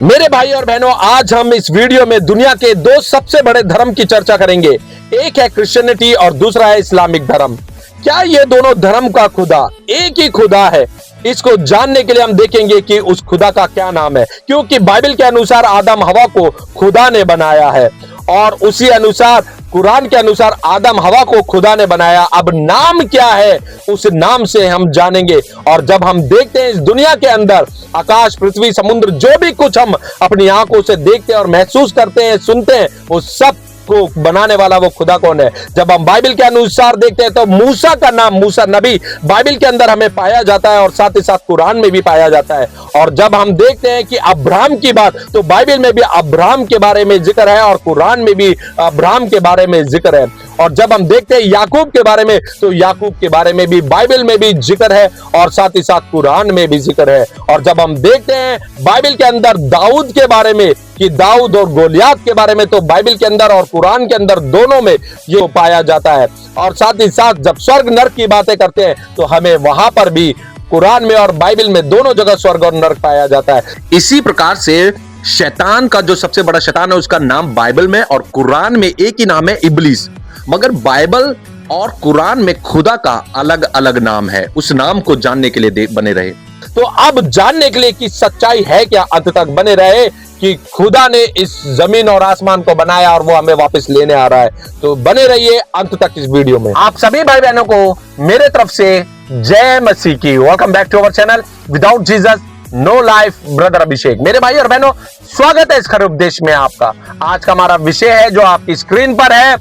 मेरे भाई और बहनों, आज हम इस वीडियो में दुनिया के दो सबसे बड़े धर्म की चर्चा करेंगे। एक है क्रिश्चियनिटी और दूसरा है इस्लामिक धर्म। क्या ये दोनों धर्म का खुदा एक ही खुदा है? इसको जानने के लिए हम देखेंगे कि उस खुदा का क्या नाम है, क्योंकि बाइबल के अनुसार आदम हवा को खुदा ने बनाया है और उसी अनुसार कुरान के अनुसार आदम हवा को खुदा ने बनाया। अब नाम क्या है, उस नाम से हम जानेंगे। और जब हम देखते हैं इस दुनिया के अंदर आकाश, पृथ्वी, समुद्र, जो भी कुछ हम अपनी आंखों से देखते हैं और महसूस करते हैं, सुनते हैं, वो सब को बनाने वाला वो खुदा कौन है? जब हम बाइबल के अनुसार देखते हैं तो मूसा का नाम, मूसा नबी बाइबल के अंदर हमें पाया जाता है और साथ ही साथ कुरान में भी पाया जाता है। और जब हम देखते हैं कि अब्राहम की बात, तो बाइबल में भी अब्राहम के बारे में जिक्र है और कुरान में भी अब्राहम के बारे में जिक्र है। और जब हम देखते हैं याकूब के बारे में, तो याकूब के बारे में भी बाइबल में भी जिक्र है और साथ ही साथ कुरान में भी जिक्र है। और जब हम देखते हैं बाइबल के अंदर दाऊद के बारे में, कि दाऊद और गोलियात के बारे में, तो बाइबल के अंदर और कुरान के अंदर दोनों में ये पाया जाता है। और साथ ही साथ जब स्वर्ग नरक की बातें करते हैं तो हमें वहां पर भी कुरान में और बाइबल में दोनों जगह स्वर्ग और नरक पाया जाता है। इसी प्रकार से शैतान का जो सबसे बड़ा शैतान है उसका नाम बाइबल में और कुरान में एक ही नाम है, इब्लीस। मगर बाइबल और कुरान में खुदा का अलग अलग नाम है। उस नाम को जानने के लिए बने रहे। तो अब जानने के लिए कि सच्चाई है क्या, अंत तक बने रहे कि खुदा ने इस जमीन और आसमान को बनाया और वो हमें वापस लेने आ रहा है। तो बने रहिए अंत तक इस वीडियो में। आप सभी भाई बहनों को मेरे तरफ से जय मसीह की। Welcome back to our channel without Jesus no life, brother Abhishek. मेरे भाई और बहनों, स्वागत है इस खरे उपदेश में आपका। आज का हमारा विषय है जो आपकी स्क्रीन पर है,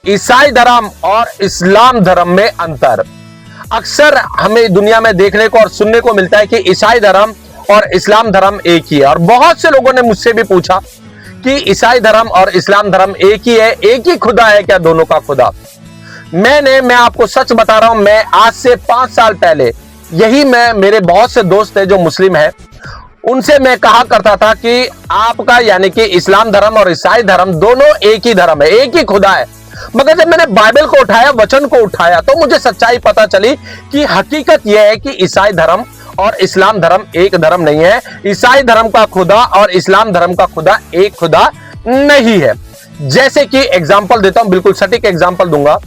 ईसाई धर्म और इस्लाम धर्म में अंतर। अक्सर हमें दुनिया में देखने को और सुनने को मिलता है कि ईसाई धर्म और इस्लाम धर्म एक ही है। और बहुत से लोगों ने मुझसे भी पूछा कि ईसाई धर्म और इस्लाम धर्म एक ही है, एक ही खुदा है क्या, दोनों का खुदा? मैं आपको सच बता रहा हूं, मैं आज से 5 साल पहले यही मेरे बहुत से दोस्त है जो मुस्लिम है, उनसे मैं कहा करता था कि आपका यानी कि इस्लाम धर्म और ईसाई धर्म दोनों एक ही धर्म है, एक ही खुदा है। मगर जब मैंने बाइबल को उठाया, वचन को उठाया, तो मुझे सच्चाई पता चली कि हकीकत यह है कि ईसाई धर्म और इस्लाम धर्म एक धर्म नहीं है। ईसाई धर्म का खुदा और इस्लाम धर्म का खुदा एक खुदा नहीं है। जैसे कि एग्जांपल देता हूं, बिल्कुल सटीक एग्जांपल दूंगा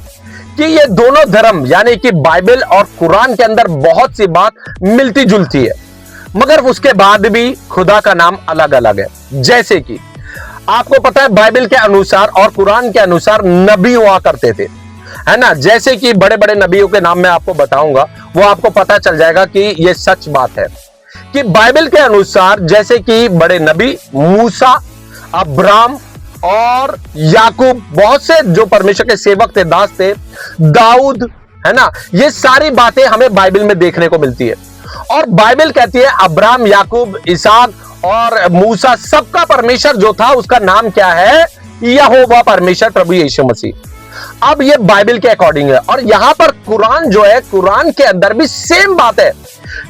कि ये दोनों धर्म यानी कि बाइबल और कुरान के अंदर बहुत सी बात मिलती जुलती है, मगर उसके बाद भी खुदा का नाम अलग अलग है। जैसे कि आपको पता है बाइबल के अनुसार और कुरान के अनुसार नबी हुआ करते थे, है ना। जैसे कि बड़े बड़े नबियों के नाम मैं आपको बताऊंगा, वो आपको पता चल जाएगा कि ये सच बात है कि बाइबल के अनुसार जैसे कि बड़े नबी मूसा, अब्राहम और याकूब, बहुत से जो परमेश्वर के सेवक थे, दास थे, दाऊद, है ना, ये सारी बातें हमें बाइबल में देखने को मिलती है। और बाइबल कहती है अब्राहम, याकूब, इसहाक और मूसा, सबका परमेश्वर जो था उसका नाम क्या है? यहोवा परमेश्वर, प्रभु यीशु मसीह। अब ये बाइबल के अकॉर्डिंग है। और यहां पर कुरान जो है, कुरान के अंदर भी सेम बात है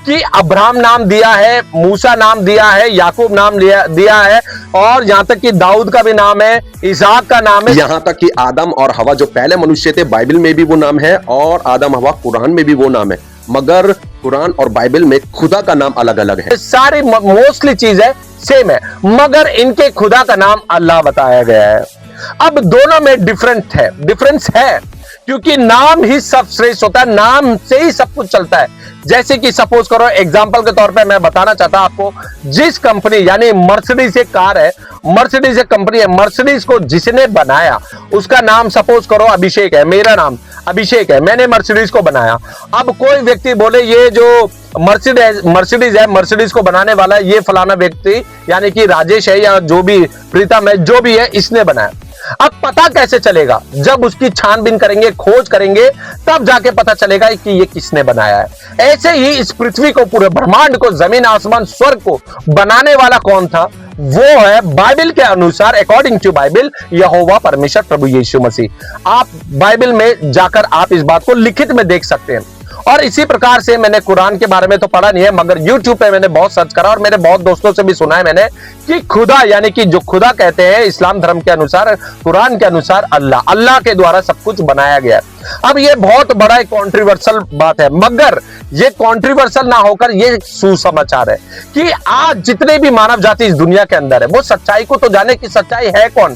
कि अब्राहम नाम दिया है, मूसा नाम दिया है, याकूब नाम दिया है, और यहां तक कि दाऊद का भी नाम है, इसहाक का नाम है, यहां तक कि आदम और हवा जो पहले मनुष्य थे, बाइबल में भी वो नाम है और आदम हवा कुरान में भी वो नाम है। मगर कुरान और बाइबल में खुदा का नाम अलग अलग है। सारी मोस्टली चीजें सेम है, मगर इनके खुदा का नाम अल्लाह बताया गया है। अब दोनों में डिफरेंस है क्योंकि नाम ही सब श्रेष्ठ होता है, नाम से ही सब कुछ चलता है। जैसे कि सपोज करो, एग्जांपल के तौर पे मैं बताना चाहता हूं आपको, जिस कंपनी यानी मर्सिडीज एक कार है, मर्सिडीज एक कंपनी है, मर्सिडीज को जिसने बनाया उसका नाम सपोज करो अभिषेक है, मेरा नाम अभिषेक है, मैंने मर्सिडीज को बनाया। अब कोई व्यक्ति बोले ये जो मर्सिडीज है, मर्सिडीज को बनाने वाला ये फलाना व्यक्ति यानी कि राजेश है या जो भी प्रीतम है, जो भी है, इसने बनाया। अब पता कैसे चलेगा? जब उसकी छानबीन करेंगे, खोज करेंगे, तब जाके पता चलेगा कि ये किसने बनाया है। ऐसे ही इस पृथ्वी को, पूरे ब्रह्मांड को, जमीन, आसमान, स्वर्ग को बनाने वाला कौन था? वो है बाइबल के अनुसार, अकॉर्डिंग टू बाइबल, यहोवा परमेश्वर, प्रभु यीशु मसीह। आप बाइबल में जाकर आप इस बात को लिखित में देख सकते हैं। और इसी प्रकार से मैंने कुरान के बारे में तो पढ़ा नहीं है, मगर YouTube पे मैंने बहुत सर्च करा और मेरे बहुत दोस्तों से भी सुना है मैंने कि खुदा, यानी कि जो खुदा कहते हैं इस्लाम धर्म के अनुसार, कुरान के अनुसार अल्लाह के द्वारा सब कुछ बनाया गया है। अब ये बहुत बड़ा एक कॉन्ट्रोवर्शियल बात है, मगर ये कॉन्ट्रोवर्शियल ना होकर ये सुसमाचार है कि आज जितने भी मानव जाति इस दुनिया के अंदर है वो सच्चाई को तो जाने कि सच्चाई है कौन,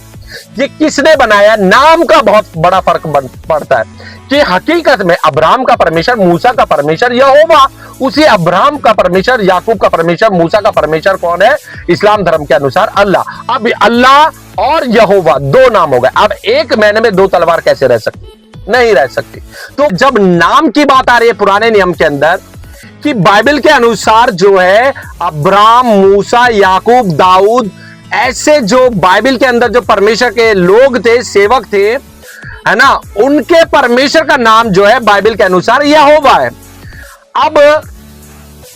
ये किसने बनाया। नाम का बहुत बड़ा फर्क पड़ता है कि हकीकत में अब्राहम का परमेश्वर, मूसा का परमेश्वर यहोवा, उसी अब्राहम का परमेश्वर, याकूब का परमेश्वर, मूसा का परमेश्वर कौन है इस्लाम धर्म के अनुसार? अल्लाह। अब अल्लाह और यहोवा दो नाम हो गए। अब एक मैने में दो तलवार कैसे रह सकती? नहीं रह सकती। तो जब नाम की बात आ रही है पुराने नियम के अंदर कि बाइबल के अनुसार जो है अब्राहम, मूसा, याकूब, दाऊद, ऐसे जो बाइबल के अंदर जो परमेश्वर के लोग थे, सेवक थे, है ना, उनके परमेश्वर का नाम जो है बाइबल के अनुसार यहोवा है। अब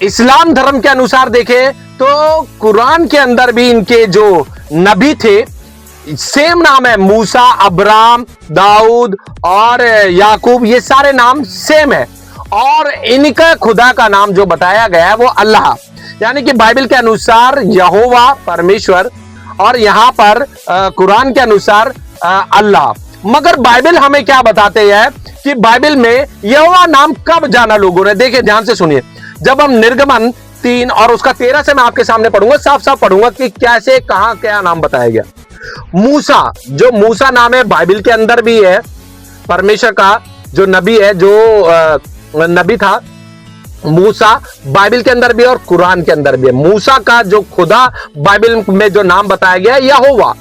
इस्लाम धर्म के अनुसार देखें तो कुरान के अंदर भी इनके जो नबी थे सेम नाम है, मूसा, अब्राहम, दाऊद और याकूब, ये सारे नाम सेम है। और इनका खुदा का नाम जो बताया गया है वो अल्लाह, यानी कि बाइबल के अनुसार यहोवा परमेश्वर और यहां पर कुरान के अनुसार अल्लाह। मगर बाइबल हमें क्या बताते हैं कि बाइबल में यहोवा नाम कब जाना लोगों ने? देखिए ध्यान से सुनिए, जब हम निर्गमन 3 और उसका 13 से मैं आपके सामने पढ़ूंगा, साफ साफ पढ़ूंगा कि कैसे कहां क्या नाम बताया गया। मूसा, जो मूसा नाम है बाइबल के अंदर भी है, परमेश्वर का जो नबी है, जो नबी था मूसा, बाइबल के अंदर भी और कुरान के अंदर भी है। मूसा का जो खुदा बाइबल में जो नाम बताया गया है यहोवा,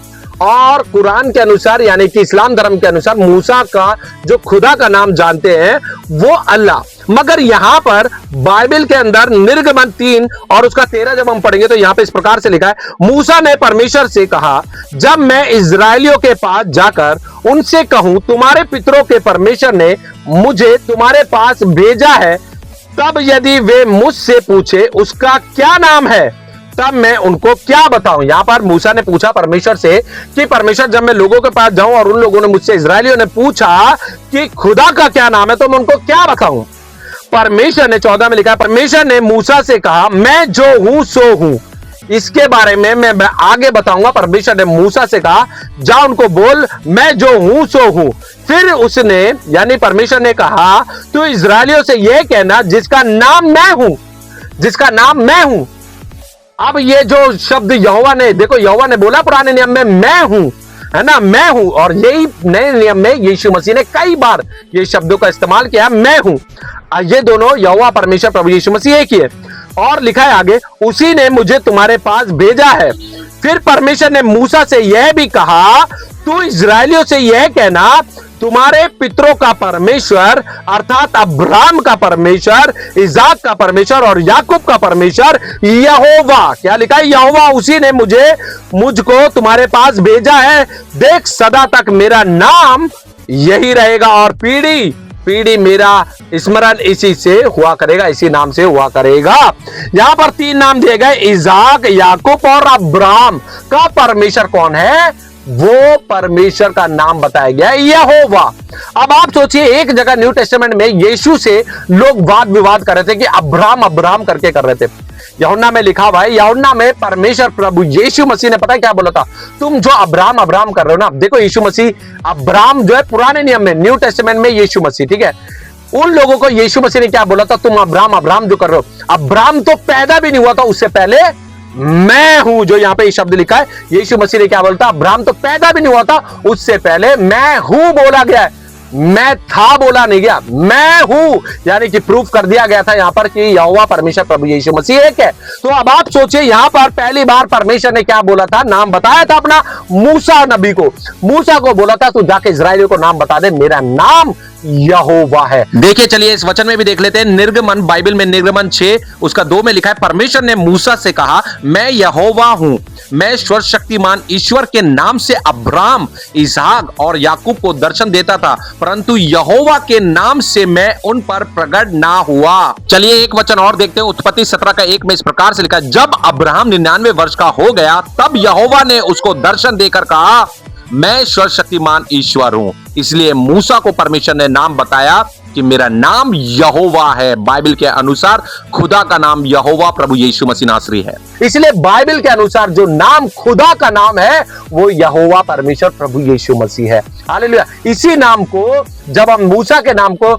और कुरान के अनुसार यानी कि इस्लाम धर्म के अनुसार मूसा का जो खुदा का नाम जानते हैं वो अल्लाह। मगर यहां पर बाइबल के अंदर निर्गमन 3 और उसका 13 जब हम पढ़ेंगे तो यहां पे इस प्रकार से लिखा है, मूसा ने परमेश्वर से कहा, जब मैं इजरायलियों के पास जाकर उनसे कहूं तुम्हारे पितरों के परमेश्वर ने मुझे तुम्हारे पास भेजा है, तब यदि वे मुझसे पूछे उसका क्या नाम है, तब मैं उनको क्या बताऊं। यहां पर मूसा ने पूछा परमेश्वर से कि परमेश्वर, जब मैं लोगों के पास जाऊं और उन लोगों ने मुझसे, इजरायलियों ने पूछा कि खुदा का क्या नाम है, तो मैं उनको क्या बताऊं। परमेश्वर ने 14 में लिखा है, परमेश्वर ने मूसा से कहा, मैं जो हूं सो हूं। इसके बारे में मैं आगे बताऊंगा। परमेश्वर ने मूसा से कहा, जा उनको बोल मैं जो हूं सो हूं। फिर उसने यानी परमेश्वर ने कहा, तू इजरायलियों से यह कहना जिसका नाम मैं हूं, जिसका नाम मैं हूं। अब ये जो शब्द यहोवा ने, देखो यहोवा ने बोला पुराने नियम में मैं हूं, है ना, मैं हूं, और यही नए नियम में यीशु मसीह ने कई बार ये शब्दों का इस्तेमाल किया, मैं हूं। ये दोनों यहोवा परमेश्वर प्रभु यीशु मसीह एक ही है। और लिखा है आगे, उसी ने मुझे तुम्हारे पास भेजा है। फिर परमेश्वर ने मूसा से यह भी कहा, तू इजरायलियों से यह कहना, तुम्हारे पितरों का परमेश्वर अर्थात अब्राहम का परमेश्वर, इजाक का परमेश्वर और याकूब का परमेश्वर यहोवा, क्या लिखा है, यहोवा, उसी ने मुझको तुम्हारे पास भेजा है। देख सदा तक मेरा नाम यही रहेगा और पीढ़ी पीढ़ी मेरा स्मरण इसी से हुआ करेगा, इसी नाम से हुआ करेगा। यहां पर 3 नाम दिए गए, इजाक, याकूब और अब्राहम का परमेश्वर कौन है? वो परमेश्वर का नाम बताया गया यहोवा। अब आप सोचिए, एक जगह न्यू टेस्टामेंट में यीशु से लोग वाद विवाद कर रहे थे कि अब्राहम अब्राहम करके कर रहे थे। यूहन्ना में लिखा हुआ है, यूहन्ना में परमेश्वर प्रभु यीशु मसीह ने पता है क्या बोला था, तुम जो अब्राहम अब्राहम कर रहे हो ना। देखो यीशु मसीह, अब्राहम जो है पुराने नियम में, न्यू टेस्टामेंट में यीशु मसीह, ठीक है, उन लोगों को यीशु मसीह ने क्या बोला था, तुम अब्राहम अब्राहम जो कर रहे हो, अब्राहम तो पैदा भी नहीं हुआ था, उससे पहले मैं हूं। जो यहां पे ये शब्द लिखा है, यीशु मसीह ने क्या बोलता, अब्राहम तो पैदा भी नहीं हुआ था, उससे पहले मैं हूं बोला गया है, मैं था बोला नहीं गया, मैं हूं, यानी कि प्रूफ कर दिया गया था यहां पर कि यहोवा परमेश्वर प्रभु यीशु मसीह एक है। तो अब आप सोचिए, यहां पर पहली बार परमेश्वर ने क्या बोला था, नाम बताया था अपना मूसा नबी को, मूसा को बोला था तू जाके इजराइलियों को नाम बता दे, मेरा नाम यहोवा है। देखिए चलिए इस वचन में भी देख लेते हैं, निर्गमन, बाइबल में निर्गमन 6 उसका 2 में लिखा है, परमेश्वर ने मूसा से कहा, मैं यहोवा हूं, मैं सर्वशक्तिमान ईश्वर के नाम से अब्राहम, इसहाक और याकूब को दर्शन देता था, परंतु यहोवा के नाम से मैं उन पर प्रकट ना हुआ। चलिए एक वचन और देखते हैं, उत्पत्ति 17 का 1 में इस प्रकार से लिखा है, जब अब्राहम 99 वर्ष का हो गया तब यहोवा ने उसको दर्शन देकर कहा, मैं सर्वशक्तिमान ईश्वर हूं। इसलिए मूसा को परमेश्वर ने नाम बताया कि मेरा नाम यहोवा है। बाइबल के अनुसार खुदा का नाम यहोवा प्रभु यीशु मसीह नासरी है। इसलिए बाइबल के अनुसार जो नाम खुदा का नाम है वो यहोवा परमेश्वर प्रभु यीशु मसीह है। हालेलुया। इसी नाम को जब हम मूसा के नाम को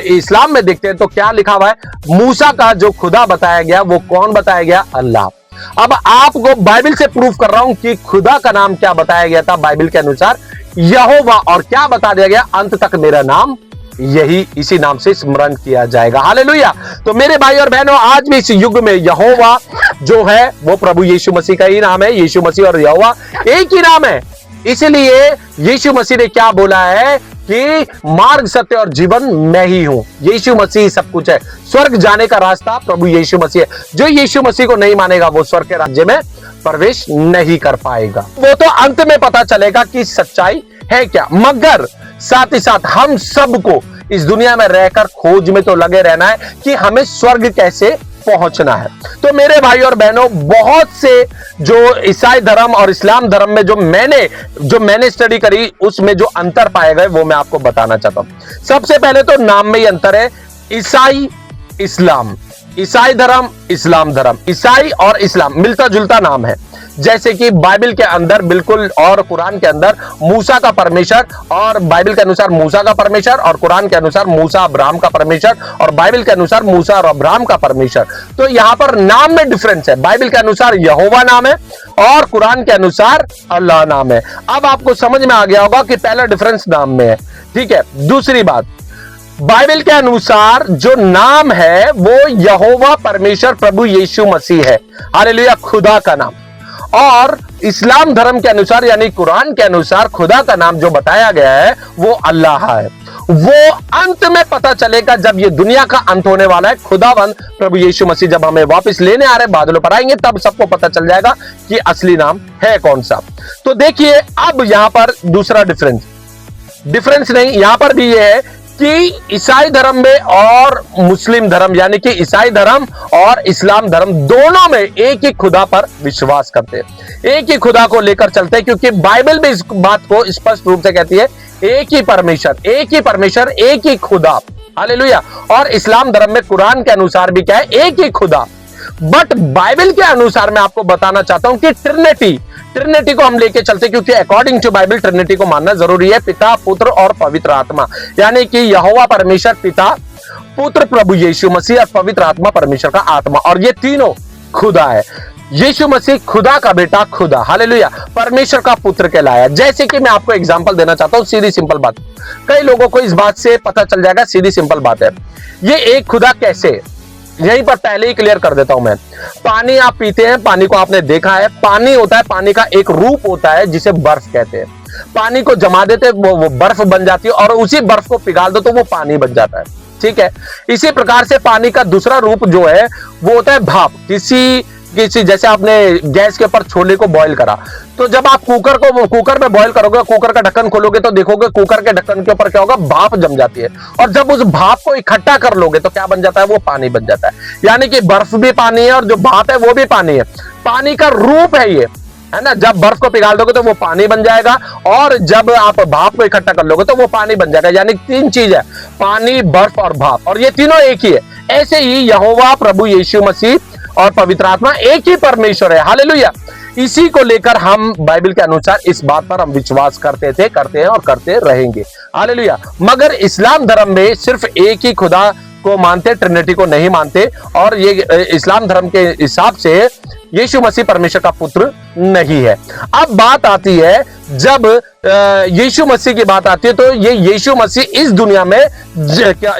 इस्लाम में देखते हैं तो क्या लिखा हुआ है? मूसा का जो खुदा बताया गया वो कौन बताया गया? अल्लाह। अब आपको बाइबल से प्रूफ कर रहा हूं कि खुदा का नाम क्या बताया गया था बाइबल के अनुसार? यहोवा। और क्या बता दिया गया? अंत तक मेरा नाम यही, इसी नाम से स्मरण किया जाएगा। हालेलुया। तो मेरे भाई और बहनों, आज भी इस युग में यहोवा जो है वो प्रभु यीशु मसीह का ही नाम है। यीशु मसीह और यहोवा एक ही नाम है। इसलिए यीशु मसीह ने क्या बोला है कि मार्ग, सत्य और जीवन मैं ही हूं। यीशु मसीह सब कुछ है। स्वर्ग जाने का रास्ता प्रभु यीशु मसीह है। जो यीशु मसीह को नहीं मानेगा वो स्वर्ग के राज्य में प्रवेश नहीं कर पाएगा। वो तो अंत में पता चलेगा कि सच्चाई है क्या। मगर साथ ही साथ हम सबको इस दुनिया में रहकर खोज में तो लगे रहना है कि हमें स्वर्ग कैसे पहुंचना है। तो मेरे भाई और बहनों, बहुत से जो ईसाई धर्म और इस्लाम धर्म में जो मैंने स्टडी करी उसमें जो अंतर पाए गए वो मैं आपको बताना चाहता हूं। सबसे पहले तो नाम में ही अंतर है। ईसाई, इस्लाम, ईसाई धर्म, इस्लाम धर्म। ईसाई और इस्लाम मिलता जुलता नाम है। जैसे कि बाइबल के अंदर बिल्कुल और कुरान के अंदर मूसा का परमेश्वर, और बाइबल के अनुसार मूसा का परमेश्वर, और कुरान के अनुसार मूसा अब्राहम का परमेश्वर, और बाइबल के अनुसार मूसा और अब्राहम का परमेश्वर। तो यहां पर नाम में डिफरेंस है। बाइबल के अनुसार यहोवा नाम है और कुरान के अनुसार अल्लाह नाम है। अब आपको समझ में आ गया होगा कि पहला डिफरेंस नाम में है। ठीक है। दूसरी बात, बाइबल के अनुसार जो नाम है वो यहोवा परमेश्वर प्रभु यीशु मसीह है। हालेलुया। खुदा का नाम। और इस्लाम धर्म के अनुसार यानी कुरान के अनुसार खुदा का नाम जो बताया गया है वो अल्लाह है। वो अंत में पता चलेगा जब ये दुनिया का अंत होने वाला है। खुदावंद प्रभु यीशु मसीह जब हमें वापस लेने आ रहे, बादलों पर आएंगे, तब सबको पता चल जाएगा कि असली नाम है कौन सा। तो देखिए अब यहां पर दूसरा डिफरेंस नहीं, यहां पर भी ये है कि ईसाई धर्म में और मुस्लिम धर्म यानी कि ईसाई धर्म और इस्लाम धर्म दोनों में एक ही खुदा पर विश्वास करते हैं, एक ही खुदा को लेकर चलते हैं, क्योंकि बाइबल भी इस बात को स्पष्ट रूप से कहती है एक ही परमेश्वर, एक ही परमेश्वर, एक ही खुदा। हालेलुया। और इस्लाम धर्म में कुरान के अनुसार भी क्या है? एक ही खुदा। बट बाइबल के अनुसार मैं आपको बताना चाहता हूं कि ट्रिनिटी को हम लेके चलते, क्योंकि अकॉर्डिंग टू बाइबल ट्रिनिटी को मानना जरूरी है। पिता, पुत्र और पवित्र आत्मा, यानी कि यहोवा परमेश्वर पिता, पुत्र प्रभु यीशु मसीह और पवित्र आत्मा परमेश्वर का आत्मा, और ये तीनों खुदा है। यीशु मसीह खुदा का बेटा, खुदा, हालेलुया, परमेश्वर का पुत्र कहलाया। जैसे कि मैं आपको एग्जांपल देना चाहता हूं, सीधी सिंपल बात, कई लोगों को इस बात से पता चल जाएगा। सीधी सिंपल बात है, ये एक खुदा कैसे, यहीं पर पहले ही क्लियर कर देता हूं मैं। पानी आप पीते हैं, पानी को आपने देखा है, पानी होता है, पानी का एक रूप होता है जिसे बर्फ कहते हैं। पानी को जमा देते वो बर्फ बन जाती है, और उसी बर्फ को पिघाल दो तो वो पानी बन जाता है। ठीक है। इसी प्रकार से पानी का दूसरा रूप जो है वो होता है भाप। किसी जैसे आपने गैस के ऊपर छोले को बॉईल करा, तो जब आप कुकर में बॉईल करोगे, कुकर का ढक्कन खोलोगे तो देखोगे कुकर के ढक्कन के ऊपर क्या होगा? भाप जम जाती है। और जब उस भाप को इकट्ठा कर लोगे तो क्या बन जाता है? वो पानी बन जाता है। यानी कि बर्फ भी पानी है और जो भाप है वो भी पानी है। पानी का रूप है ये, है ना। जब बर्फ को पिघाल दोगे तो वो पानी बन जाएगा, और जब आप भाप को इकट्ठा कर लोगे तो वो पानी बन जाएगा। यानी तीन चीज है, पानी, बर्फ और भाप, और ये तीनों एक ही है। ऐसे ही यहोवा प्रभु यीशु मसीह और पवित्र आत्मा एक ही परमेश्वर है। हालेलुया। इसी को लेकर हम बाइबल के अनुसार इस बात पर हम विश्वास करते थे, करते हैं और करते रहेंगे। हालेलुया। मगर इस्लाम धर्म में सिर्फ एक ही खुदा को मानते, ट्रिनिटी को नहीं मानते, और ये इस्लाम धर्म के हिसाब से यीशु मसीह परमेश्वर का पुत्र नहीं है। अब बात आती है, जब यीशु मसीह की बात आती है तो ये यीशु मसीह इस दुनिया में,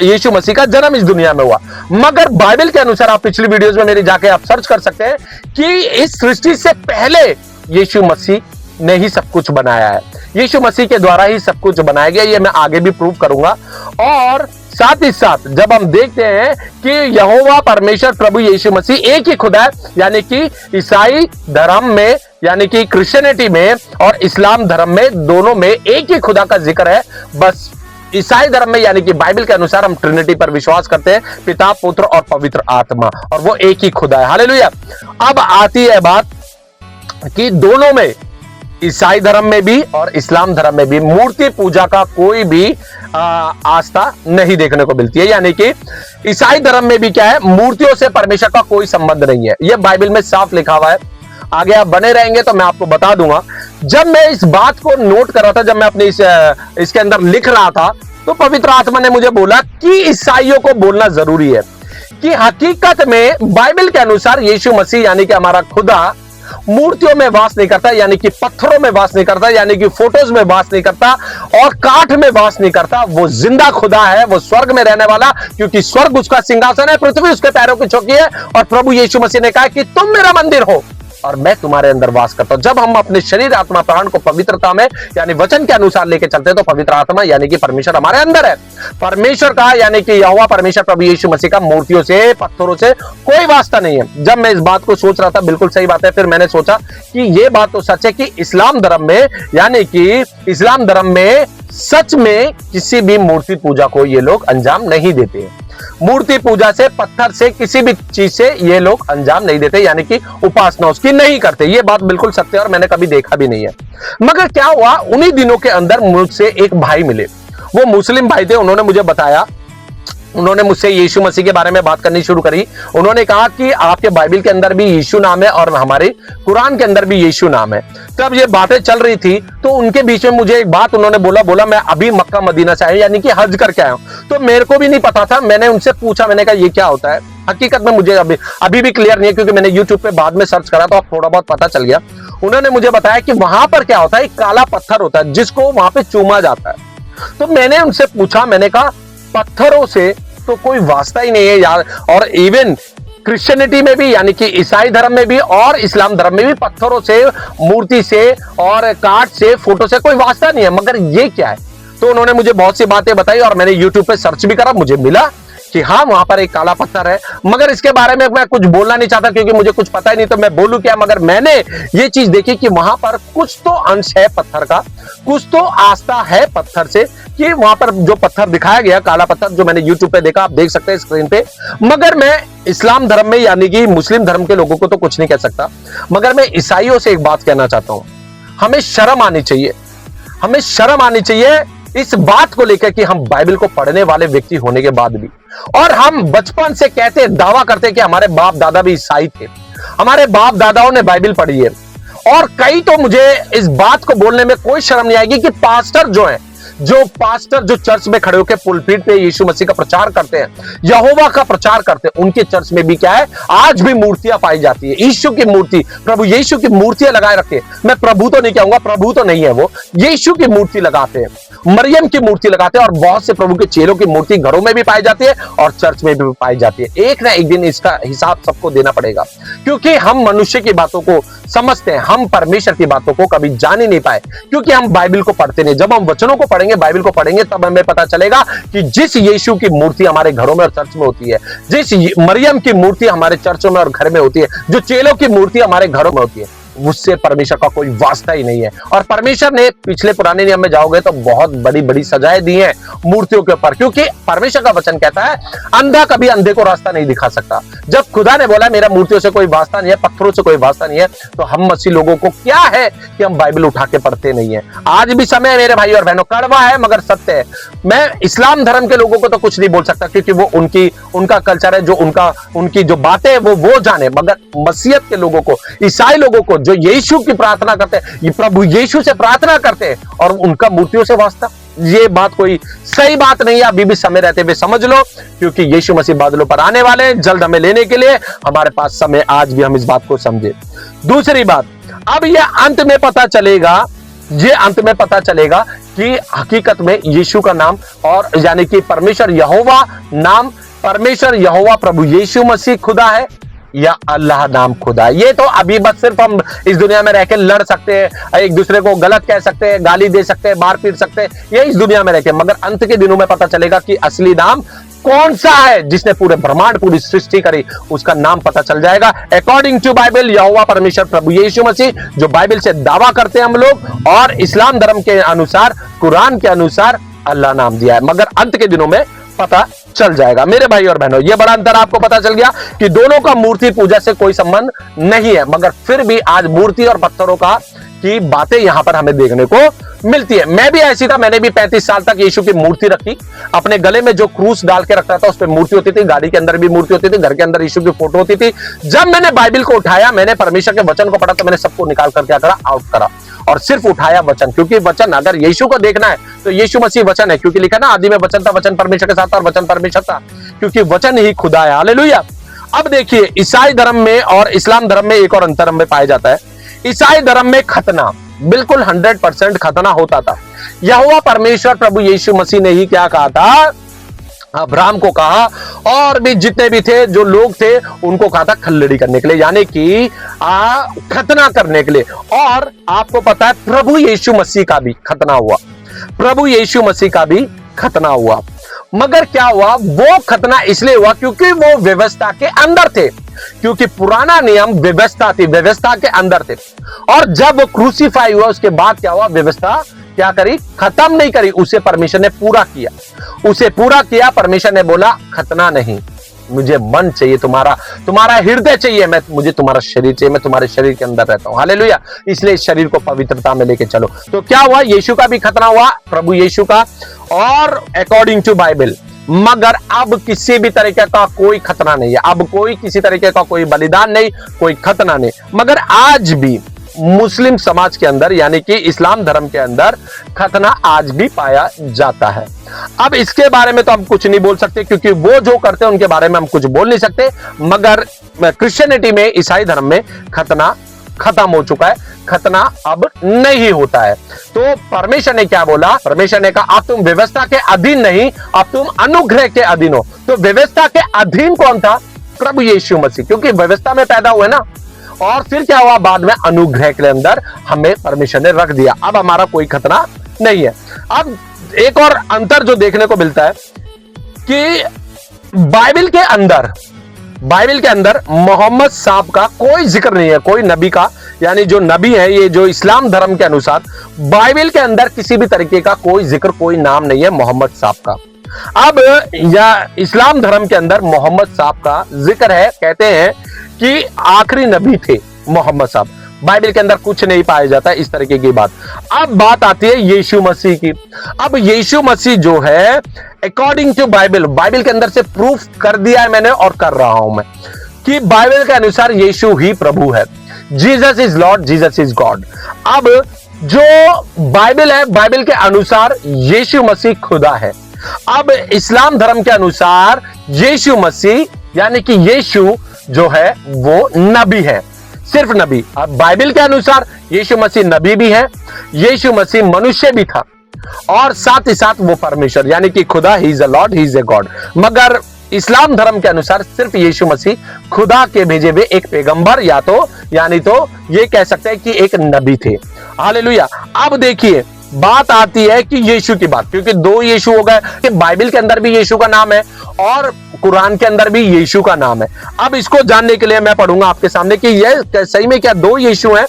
यीशु मसीह का जन्म इस दुनिया में हुआ। मगर बाइबल के अनुसार, आप पिछली वीडियोस में मेरी जाके आप सर्च कर सकते हैं कि इस सृष्टि से पहले यीशु मसीह ने ही सब कुछ बनाया है। यीशु मसीह के द्वारा ही सब कुछ बनाया गया, ये मैं आगे भी प्रूव करूंगा। और साथ ही साथ जब हम देखते हैं कि यहोवा परमेश्वर प्रभु यीशु मसीह एक ही खुदा है, यानी कि ईसाई धर्म में यानी कि क्रिश्चियनिटी में और इस्लाम धर्म में दोनों में एक ही खुदा का जिक्र है। बस ईसाई धर्म में यानी कि बाइबल के अनुसार हम ट्रिनिटी पर विश्वास करते हैं, पिता, पुत्र और पवित्र आत्मा, और वो एक ही खुदा है। हालेलुया। अब आती है बात कि दोनों में ईसाई धर्म में भी और इस्लाम धर्म में भी मूर्ति पूजा का कोई भी आस्था नहीं देखने को मिलती है। यानी कि ईसाई धर्म में भी क्या है, मूर्तियों से परमेश्वर का कोई संबंध नहीं है। यह बाइबल में साफ लिखा हुआ है। आगे आप बने रहेंगे तो मैं आपको बता दूंगा। जब मैं इस बात को नोट कर रहा था, जब मैं अपने इसके अंदर लिख रहा था, तो पवित्र आत्मा ने मुझे बोला कि ईसाइयों को बोलना जरूरी है कि हकीकत में बाइबल के अनुसार यीशु मसीह यानी कि हमारा खुदा मूर्तियों में वास नहीं करता, यानी कि पत्थरों में वास नहीं करता, यानी कि फोटोज में वास नहीं करता और काठ में वास नहीं करता। वो जिंदा खुदा है, वो स्वर्ग में रहने वाला, क्योंकि स्वर्ग उसका सिंहासन है, पृथ्वी उसके पैरों की चौकी है। और प्रभु यीशु मसीह ने कहा कि तुम मेरा मंदिर हो और मैं तुम्हारे अंदर वास करता हूं। जब हम अपने शरीर, आत्मा, प्राण को पवित्रता में यानी वचन के अनुसार लेके चलते हैं, तो पवित्र आत्मा यानी कि परमेश्वर हमारे अंदर है। परमेश्वर का यानी कि यहोवा परमेश्वर प्रभु यीशु मसीह का मूर्तियों से, पत्थरों से कोई वास्ता नहीं है। जब मैं इस बात को सोच रहा था, बिल्कुल सही बात है, फिर मैंने सोचा कि यह बात तो सच है कि इस्लाम धर्म में, यानी कि इस्लाम धर्म में सच में किसी भी मूर्ति पूजा को ये लोग अंजाम नहीं देते हैं। मूर्ति पूजा से, पत्थर से, किसी भी चीज से ये लोग अंजाम नहीं देते, यानी कि उपासना उसकी नहीं करते। ये बात बिल्कुल सत्य है और मैंने कभी देखा भी नहीं है। मगर क्या हुआ, उन्हीं दिनों के अंदर मुझसे एक भाई मिले। वो मुस्लिम भाई थे। उन्होंने मुझे बताया, उन्होंने मुझसे यीशु मसीह के बारे में बात करनी शुरू करी। उन्होंने कहा कि आपके बाइबल के अंदर भी यीशु नाम है और हमारे कुरान के अंदर भी यीशु नाम है। तब ये बातें चल रही थी, तो उनके बीच में मुझे एक बात उन्होंने बोला मैं अभी मक्का मदीना से आया, यानी कि हज करके आया हूं। तो मेरे को भी नहीं पता था। मैंने उनसे पूछा, मैंने कहा ये क्या होता है। हकीकत में मुझे अभी भी क्लियर नहीं है, क्योंकि मैंने यूट्यूब पे बाद में सर्च करा तो अब थोड़ा बहुत पता चल गया। उन्होंने मुझे बताया कि वहां पर क्या होता है, एक काला पत्थर होता है जिसको वहां पे चूमा जाता है। तो मैंने उनसे पूछा, मैंने कहा पत्थरों से तो कोई वास्ता ही नहीं है यार। और इवन क्रिश्चियनिटी में भी, यानी कि ईसाई धर्म में भी और इस्लाम धर्म में भी पत्थरों से, मूर्ति से और काठ से, फोटो से कोई वास्ता नहीं है। मगर ये क्या है? तो उन्होंने मुझे बहुत सी बातें बताई और मैंने यूट्यूब पे सर्च भी करा। मुझे मिला कि हाँ, वहां पर एक काला पत्थर है। मगर इसके बारे में मैं कुछ बोलना नहीं चाहता, क्योंकि मुझे कुछ पता ही नहीं, तो मैं बोलूं क्या। मगर मैंने ये चीज देखी कि वहां पर कुछ तो अंश है पत्थर का, कुछ तो आस्था है पत्थर से, कि वहां पर जो पत्थर दिखाया गया, काला पत्थर, जो मैंने यूट्यूब पे देखा, आप देख सकते हैं स्क्रीन पे। मगर मैं इस्लाम धर्म में यानी कि मुस्लिम धर्म के लोगों को तो कुछ नहीं कह सकता। मगर मैं ईसाइयों से एक बात कहना चाहता हूं, हमें शर्म आनी चाहिए। हमें शर्म आनी चाहिए इस बात को लेकर कि हम बाइबल को पढ़ने वाले व्यक्ति होने के बाद भी, और हम बचपन से कहते, दावा करते कि हमारे बाप दादा भी ईसाई थे, हमारे बाप दादाओं ने बाइबल पढ़ी है। और कई तो मुझे इस बात को बोलने में कोई शर्म नहीं आएगी कि पास्टर जो चर्च में खड़े होकर पुलपीठ पे यीशु मसीह का प्रचार करते हैं, यहोवा का प्रचार करते हैं, उनके चर्च में भी क्या है, आज भी मूर्तियां पाई जाती है। यीशु की मूर्ति, प्रभु यीशु की मूर्तियां लगाए रखे। मैं प्रभु तो नहीं कहूंगा, प्रभु तो नहीं है वो, यीशु की मूर्ति लगाते हैं, मरियम की मूर्ति लगाते हैं, और बहुत से प्रभु के चेलों की मूर्ति घरों में भी पाई जाती है और चर्च में भी पाई जाती है। एक ना एक दिन इसका हिसाब सबको देना पड़ेगा, क्योंकि हम मनुष्य की बातों को समझते हैं, हम परमेश्वर की बातों को कभी जान ही नहीं पाए, क्योंकि हम बाइबल को पढ़ते नहीं। जब हम वचनों को पढ़ेंगे, बाइबल को पढ़ेंगे, तब हमें पता चलेगा कि जिस यीशु की मूर्ति हमारे घरों में और चर्च में होती है, जिस मरियम की मूर्ति हमारे चर्चों में और घर में होती है, जो चेलों की मूर्ति हमारे घरों में होती है, उससे परमेश्वर का कोई वास्ता ही नहीं है। और परमेश्वर ने पिछले पुराने नियम में जाओगे तो बहुत बड़ी बड़ी सजाएं दी हैं मूर्तियों के ऊपर, क्योंकि परमेश्वर का वचन कहता है अंधा कभी अंधे को रास्ता नहीं दिखा सकता। जब खुदा ने बोला मेरा मूर्तियों से कोई वास्ता नहीं है, पत्थरों से कोई वास्ता नहीं है, तो हम मसीह लोगों को क्या है कि हम बाइबल उठा के पढ़ते नहीं है। आज भी समय है मेरे भाई और बहनों, कड़वा है मगर सत्य है। मैं इस्लाम धर्म के लोगों को तो कुछ नहीं बोल सकता, क्योंकि वो उनका कल्चर है, जो उनकी जो बातें है वो जाने। मगर मसीहत के लोगों को, ईसाई लोगों को, जो यीशु की प्रार्थना करते हैं, ये प्रभु यीशु से प्रार्थना करते हैं और उनका मूर्तियों से वास्ता, ये बात कोई सही बात नहीं है। अभी भी समय रहते हुए समझ लो, क्योंकि यीशु मसीह बादलों पर आने वाले हैं, जल्द हमें लेने के लिए। हमारे पास समय, आज भी हम इस बात को समझे। दूसरी बात, अब ये अंत में पता चलेगा कि हकीकत में यीशु का नाम, और यानी कि परमेश्वर यहोवा नाम, परमेश्वर यहोवा प्रभु यीशु मसीह खुदा है या अल्लाह नाम खुदा है। ये तो अभी बस सिर्फ हम इस दुनिया में रहकर लड़ सकते हैं, एक दूसरे को गलत कह सकते हैं, गाली दे सकते हैं, मार पीट सकते हैं, ये इस दुनिया में रहकर। मगर अंत के दिनों में पता चलेगा कि असली नाम कौन सा है, जिसने पूरे ब्रह्मांड, पूरी सृष्टि करी, उसका नाम पता चल जाएगा। अकॉर्डिंग टू बाइबल, यहोवा परमेश्वर प्रभु यीशु मसीह, जो बाइबल से दावा करते हैं हम लोग, और इस्लाम धर्म के अनुसार, कुरान के अनुसार अल्लाह नाम दिया है। मगर अंत के दिनों में पता चल जाएगा मेरे भाई और बहनों। यह बड़ा अंतर आपको पता चल गया कि दोनों का मूर्ति पूजा से कोई संबंध नहीं है। मगर फिर भी आज मूर्ति और पत्थरों का की बातें यहां पर हमें देखने को मिलती है। मैं भी ऐसी था, मैंने भी 35 साल तक यीशु की मूर्ति रखी, अपने गले में जो क्रूस डाल के रखता था उस पर मूर्ति होती थी, गाड़ी के अंदर भी मूर्ति होती थी, घर के अंदर यीशु की फोटो होती थी। जब मैंने बाइबल को उठाया, मैंने परमेश्वर के वचन को पढ़ा, तो मैंने सबको निकाल कर क्या करा, आउट करा और सिर्फ उठाया वचन, क्योंकि वचन, अगर यीशु को देखना है तो यीशु मसीह वचन है, क्योंकि लिखा ना आदि में वचन था, वचन परमेश्वर के साथ था और वचन परमेश्वर था, क्योंकि वचन ही खुदा है। हालेलुया। अब देखिए, ईसाई धर्म में और इस्लाम धर्म में एक और अंतर में पाया जाता है। ईसाई धर्म में खतना बिल्कुल 100% खतना होता था। यहोवा परमेश्वर प्रभु यीशु मसीह ने ही क्या कहा था, अब्राहम को कहा, और भी जितने भी थे जो लोग थे उनको कहा था खल्लड़ी करने के लिए, यानी कि खतना करने के लिए। और आपको पता है प्रभु यीशु मसीह का भी खतना हुआ, प्रभु यीशु मसीह का भी खतना हुआ। मगर क्या हुआ, वो खतना इसलिए हुआ क्योंकि वो व्यवस्था के अंदर थे, क्योंकि पुराना नियम व्यवस्था थी, व्यवस्था के अंदर थे। और जब वो क्रूसीफाई हुआ उसके बाद क्या हुआ, व्यवस्था क्या करी, खत्म नहीं करी, उसे परमेश्वर ने पूरा किया, उसे पूरा किया। परमेश्वर ने बोला खतना नहीं, मुझे मन चाहिए, तुम्हारा हृदय चाहिए, मुझे तुम्हारा शरीर चाहिए, मैं तुम्हारे शरीर के अंदर रहता हूं। हालेलुया। इसलिए इस शरीर को पवित्रता में लेके चलो। तो क्या हुआ, यीशु का भी खतना हुआ, प्रभु यीशु का, और अकॉर्डिंग टू बाइबल। मगर अब किसी भी तरीके का कोई खतना नहीं है, अब कोई किसी तरीके का कोई बलिदान नहीं, कोई खतना नहीं। मगर आज भी मुस्लिम समाज के अंदर, यानी कि इस्लाम धर्म के अंदर खतना आज भी पाया जाता है। अब इसके बारे में तो हम कुछ नहीं बोल सकते, क्योंकि वो जो करते हैं उनके बारे में हम कुछ बोल नहीं सकते। मगर क्रिश्चियनिटी में, ईसाई धर्म में खतना खत्म हो चुका है, खतना अब नहीं होता है। तो परमेश्वर ने क्या बोला, परमेश्वर ने कहा अब तुम व्यवस्था के अधीन नहीं, अब तुम अनुग्रह के अधीन हो। तो व्यवस्था के अधीन कौन था, प्रभु यीशु मसीह, क्योंकि व्यवस्था में पैदा हुए ना। और फिर क्या हुआ, बाद में अनुग्रह के अंदर हमें परमेश्वर ने रख दिया, अब हमारा कोई खतरा नहीं है। अब एक और अंतर जो देखने को मिलता है कि बाइबल के अंदर मोहम्मद साहब का कोई जिक्र नहीं है, कोई नबी का, यानी जो नबी है, ये जो इस्लाम धर्म के अनुसार बाइबल के अंदर किसी भी तरीके का कोई जिक्र, कोई नाम नहीं है मोहम्मद साहब का। अब या इस्लाम धर्म के अंदर मोहम्मद साहब का जिक्र है, कहते हैं कि आखिरी नबी थे मोहम्मद साहब। बाइबल के अंदर कुछ नहीं पाया जाता इस तरीके की बात। अब बात आती है यीशु मसीह की। अब यीशु मसीह जो है अकॉर्डिंग टू बाइबल के अंदर से प्रूफ कर दिया है मैंने, और कर रहा हूं मैं, कि बाइबल के अनुसार यीशु ही प्रभु है। Jesus is Lord, Jesus is God. अब जो बाइबल है, बाइबल के अनुसार यीशु मसीह खुदा है। अब इस्लाम धर्म के अनुसार यीशु मसीह, यानी कि यीशु जो है वो नबी है, सिर्फ नबी। अब बाइबल के अनुसार यीशु मसीह नबी भी है, यीशु मसीह मनुष्य भी था, और साथ ही साथ वो परमेश्वर, यानी कि खुदा, he is a Lord, he is a God. मगर इस्लाम धर्म के अनुसार सिर्फ यीशु मसीह खुदा के भेजे हुए एक पैगंबर, या तो यानी तो ये कह सकते हैं कि एक नबी थे। हालेलुया। अब देखिए, बात आती है कि यीशु की बात, क्योंकि दो यीशु हो गए, कि बाइबल के अंदर भी यीशु का नाम है और कुरान के अंदर भी यीशु का नाम है। अब इसको जानने के लिए मैं पढ़ूंगा आपके सामने कि यह सही में क्या दो यीशु हैं।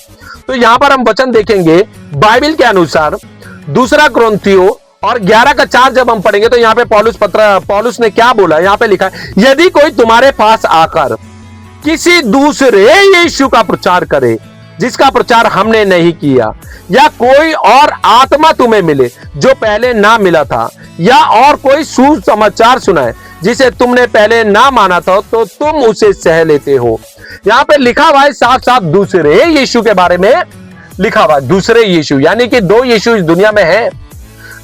तो यहां पर हम वचन देखेंगे बाइबल के अनुसार, दूसरा कुरिन्थियों और 11:4 जब हम पढ़ेंगे तो यहां पे पौलुस ने क्या बोला, यहां पे लिखा है, यदि कोई तुम्हारे पास आकर किसी दूसरे यीशु का प्रचार करे जिसका प्रचार हमने नहीं किया, या कोई और आत्मा तुम्हें मिले जो पहले ना मिला था, या और कोई सुसमाचार सुनाए जिसे तुमने पहले ना माना था, तो तुम उसे सह लेते हो। यहां पे लिखा हुआ है साफ साफ दूसरे यीशु के बारे में लिखा हुआ है, दूसरे यीशु, यानी कि दो यीशु इस दुनिया में है।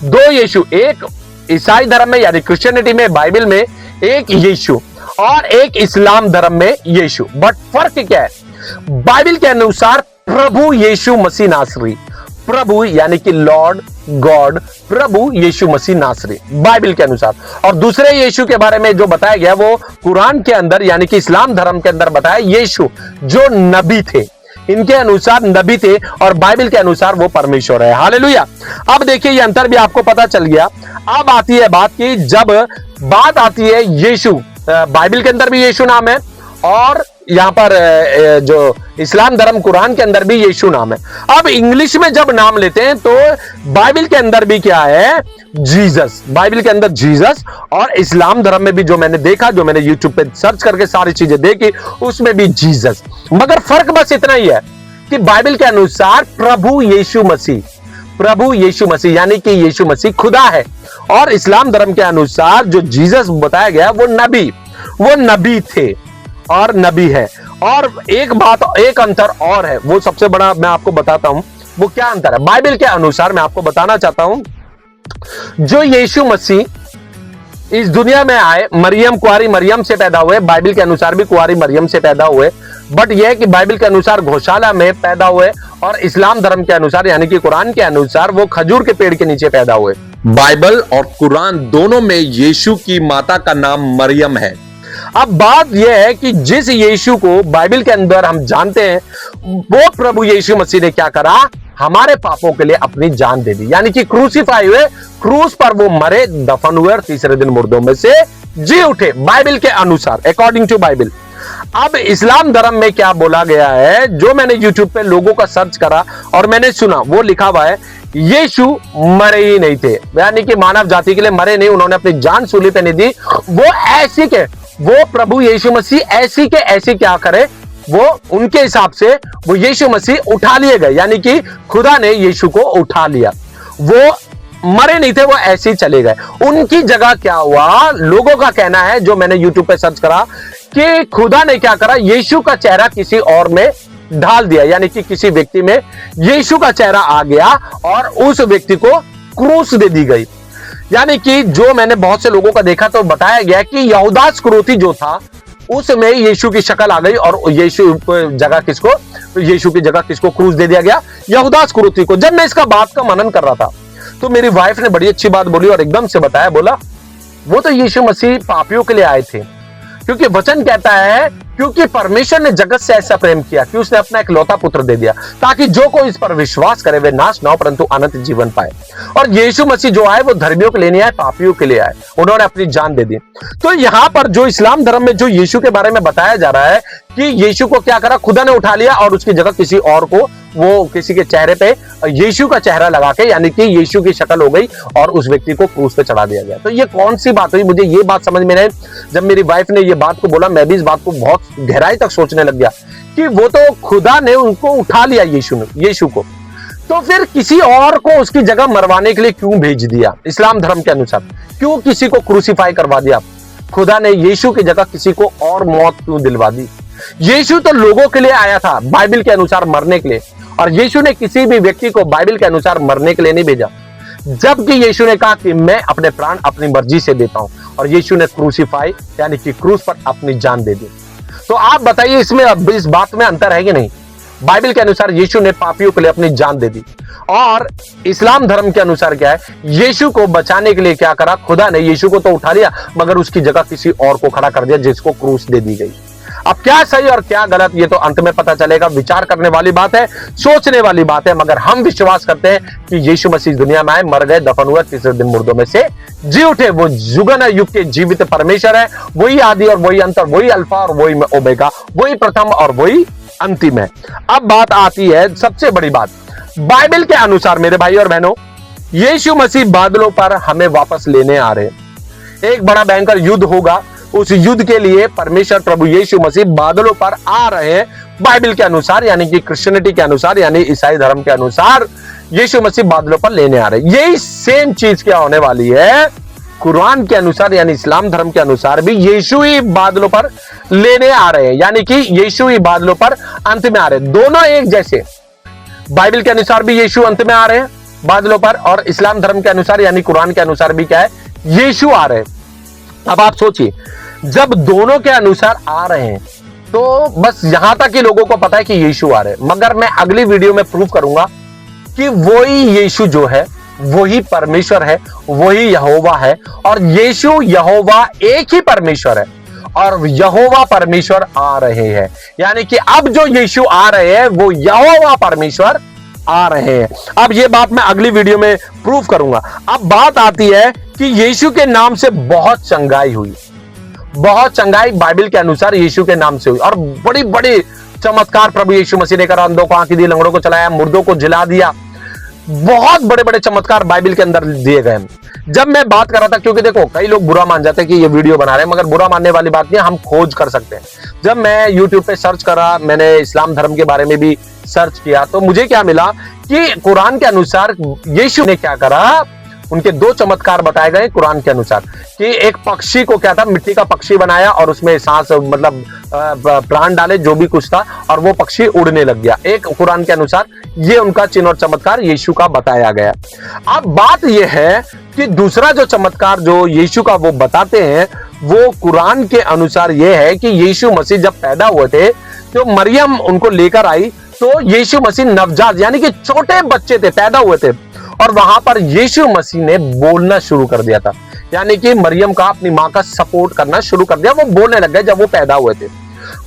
दो यीशु, एक ईसाई धर्म में यानी क्रिश्चियनिटी में, बाइबल में एक यीशु, और एक इस्लाम धर्म में यीशु। बट फर्क क्या है, बाइबल के अनुसार प्रभु यीशु मसीह नासरी, प्रभु यानी कि लॉर्ड गॉड, प्रभु यीशु मसीह नासरी बाइबल के अनुसार। और दूसरे यीशु के बारे में जो बताया गया वो कुरान के अंदर, यानी कि इस्लाम धर्म के अंदर बताया, यीशु जो नबी थे, इनके अनुसार नबी थे, और बाइबल के अनुसार वो परमेश्वर है। हालेलुया। अब देखिए, ये अंतर भी आपको पता चल गया। अब आती है बात की, जब बात आती है यीशु, बाइबल के अंदर भी यीशु नाम है, और यहां पर जो इस्लाम धर्म कुरान के अंदर भी यीशु नाम है। अब इंग्लिश में जब नाम लेते हैं तो बाइबल के अंदर भी क्या है, जीसस, बाइबल के अंदर जीसस, और इस्लाम धर्म में भी जो मैंने देखा, जो मैंने यूट्यूब पे सर्च करके सारी चीजें देखी, उसमें भी जीसस। मगर फर्क बस इतना ही है कि बाइबल के अनुसार प्रभु यीशु मसीह यानी कि यीशु मसीह खुदा है। और इस्लाम धर्म के अनुसार जो जीसस बताया गया वो नबी थे और नबी है। और एक अंतर और है, वो सबसे बड़ा मैं आपको बताता हूं। वो क्या अंतर है बाइबल के अनुसार, मैं आपको बताना चाहता हूं। जो यीशु मसीह इस दुनिया में आए, कुंवारी मरियम से पैदा हुए, बाइबल के अनुसार भी कुंवारी मरियम से पैदा हुए, बट यह है कि बाइबल के अनुसार गौशाला में पैदा हुए, और इस्लाम धर्म के अनुसार यानी कि कुरान के अनुसार वो खजूर के पेड़ के नीचे पैदा हुए। बाइबल और कुरान दोनों में यीशु की माता का नाम मरियम है। अब बात यह है कि जिस यीशु को बाइबल के अंदर हम जानते हैं, वो प्रभु यीशु मसीह ने क्या करा, हमारे पापों के लिए अपनी जान दे दी, यानी कि क्रूसीफाई हुए, क्रूस पर वो मरे, दफन हुए और तीसरे दिन मुर्दों में से जी उठे, बाइबल के अनुसार, अकॉर्डिंग टू बाइबल। अब इस्लाम धर्म में क्या बोला गया है, जो मैंने यूट्यूब पे लोगों का सर्च करा और मैंने सुना, वो लिखा हुआ है यीशु मरे ही नहीं थे, यानी कि मानव जाति के लिए मरे नहीं, उन्होंने अपनी जान सूली पे नहीं दी। वो प्रभु यीशु मसीह ऐसी के ऐसी क्या करे, वो उनके हिसाब से वो यीशु मसीह उठा लिए गए, यानी कि खुदा ने यीशु को उठा लिया। वो मरे नहीं थे, वो ऐसे ही चले गए। उनकी जगह क्या हुआ, लोगों का कहना है, जो मैंने यूट्यूब पे सर्च करा, कि खुदा ने क्या करा, यीशु का चेहरा किसी और में ढाल दिया, यानी कि किसी व्यक्ति में यीशु का चेहरा आ गया और उस व्यक्ति को क्रूस दे दी गई। यानी कि जो मैंने बहुत से लोगों का देखा तो बताया गया कि यहूदा इस्करियोती जो था, उसमें यीशु की शक्ल आ गई और यीशु की जगह किसको क्रूस दे दिया गया, यहूदा इस्करियोती को। जब मैं इसका बात का मनन कर रहा था तो मेरी वाइफ ने बड़ी अच्छी बात बोली और एकदम से बताया, बोला वो तो यीशु मसीह पापियों के लिए आए थे, क्योंकि वचन कहता है, क्योंकि परमेश्वर ने जगत से ऐसा प्रेम किया कि उसने अपना इकलौता पुत्र दे दिया, ताकि जो कोई इस पर विश्वास करे वे नाश ना हो परंतु अनंत जीवन पाए। और यीशु मसीह जो आए वो धर्मियों के लिए नहीं आए, पापियों के लिए आए, उन्होंने अपनी जान दे दी। तो यहां पर जो इस्लाम धर्म में जो यीशु के बारे में बताया जा रहा है कि यीशु को क्या करा, खुदा ने उठा लिया और उसकी जगह किसी और को, वो किसी के चेहरे पे यीशु का चेहरा लगा के, यानी कि यीशु की शक्ल हो गई और उस व्यक्ति को क्रूस पे चढ़ा दिया गया। तो ये कौन सी बात हुई, मुझे ये बात समझ में नहीं। जब मेरी वाइफ ने ये बात को बोला, मैं भी इस बात को बहुत गहराई तक सोचने लग गया कि वो तो खुदा ने उनको उठा लिया, यीशु को, तो फिर किसी और को उसकी जगह मरवाने के लिए क्यों भेज दिया? इस्लाम धर्म के अनुसार क्यों किसी को क्रूसीफाई करवा दिया? खुदा ने यीशु की जगह किसी को और मौत क्यों दिलवा दी? यीशु तो लोगों के लिए आया था बाइबल के अनुसार मरने के लिए, और यीशु ने किसी भी व्यक्ति को बाइबल के अनुसार मरने के लिए नहीं भेजा, जबकि यीशु ने कहा कि मैं अपने प्राण अपनी मर्जी से देता हूं, और यीशु ने क्रूसीफाई यानी कि क्रूस पर अपनी जान दे दी। तो आप बताइए, इसमें अब इस बात में अंतर है कि नहीं? बाइबल के अनुसार यीशु ने पापियों के लिए अपनी जान दे दी, और इस्लाम धर्म के अनुसार क्या है, यीशु को बचाने के लिए क्या करा, खुदा ने यीशु को तो उठा लिया मगर उसकी जगह किसी और को खड़ा कर दिया जिसको क्रूस दे दी गई। अब क्या सही और क्या गलत ये तो अंत में पता चलेगा। विचार करने वाली बात है, सोचने वाली बात है, मगर हम विश्वास करते हैं कि यीशु मसीह दुनिया में आए, मर गए, दफन हुए, तीसरे दिन मुर्दों में से जी उठे। वो जुगन युग के जीवित परमेश्वर है, वही आदि और वही अंत, वही अल्फा और वही ओमेगा, वही प्रथम और वही अंतिम है। अब बात आती है सबसे बड़ी बात, बाइबल के अनुसार मेरे भाई और बहनों, यीशु मसीह बादलों पर हमें वापस लेने आ रहे हैं। एक बड़ा भयंकर युद्ध होगा, उस युद्ध के लिए परमेश्वर प्रभु यीशु मसीह बादलों पर आ रहे हैं। बाइबल के अनुसार यानी कि क्रिश्चियनिटी के अनुसार यानी ईसाई धर्म के अनुसार यीशु मसीह बादलों पर लेने आ रहे हैं। यही सेम चीज क्या होने वाली है कुरान के अनुसार यानी इस्लाम धर्म के अनुसार भी यीशु ही बादलों पर लेने आ रहे हैं, यानी कि यीशु ही बादलों पर अंत में आ रहे हैं। दोनों एक जैसे, बाइबल के अनुसार भी यीशु अंत में आ रहे हैं बादलों पर, और इस्लाम धर्म के अनुसार यानी कुरान के अनुसार भी क्या है, यीशु आ रहे हैं। अब आप सोचिए, जब दोनों के अनुसार आ रहे हैं तो बस यहां तक ही लोगों को पता है कि यीशु आ रहे हैं, मगर मैं अगली वीडियो में प्रूव करूंगा कि वही यीशु जो है वही परमेश्वर है, वही यहोवा है, और यीशु यहोवा एक ही परमेश्वर है, और यहोवा परमेश्वर आ रहे हैं। यानी कि अब जो यीशु आ रहे हैं वो यहोवा परमेश्वर आ रहे हैं। अब ये बात मैं अगली वीडियो में प्रूव करूंगा। अब बात आती है कि यीशु के नाम से बहुत चंगाई हुई, बहुत चंगाई बाइबल के अनुसार यीशु के नाम से हुई, और बड़ी बड़ी चमत्कार प्रभु यीशु मसीह ने करा। अंधों को आंखें दी, लंगड़ों को चलाया, मुर्दों को जिला दिया, बहुत बड़े बड़े चमत्कार बाइबल के अंदर दिए गए। जब मैं बात कर रहा था, क्योंकि देखो कई लोग बुरा मान जाते हैं कि ये वीडियो बना रहे हैं, मगर बुरा मानने वाली बात नहीं है, हम खोज कर सकते हैं। जब मैं YouTube पे सर्च करा, मैंने इस्लाम धर्म के बारे में भी सर्च किया तो मुझे क्या मिला कि कुरान के अनुसार यीशु ने क्या करा, उनके 2 चमत्कार बताए गए कुरान के अनुसार कि एक पक्षी को क्या था, मिट्टी का पक्षी बनाया और उसमें सांस मतलब प्राण डाले जो भी कुछ था और वो पक्षी उड़ने लग गया। एक कुरान के अनुसार ये उनका चिन्ह और चमत्कार यीशु का बताया गया। अब बात यह है कि दूसरा जो चमत्कार जो यीशु का वो बताते हैं वो कुरान के अनुसार यह है कि यीशु मसीह जब पैदा हुए थे तो मरियम उनको लेकर आई, तो यीशु मसीह नवजात यानी कि छोटे बच्चे थे, पैदा हुए थे और वहां पर यीशु मसीह ने बोलना शुरू कर दिया था, यानी कि मरियम का अपनी मां का सपोर्ट करना शुरू कर दिया, वो बोलने लग गए जब वो पैदा हुए थे।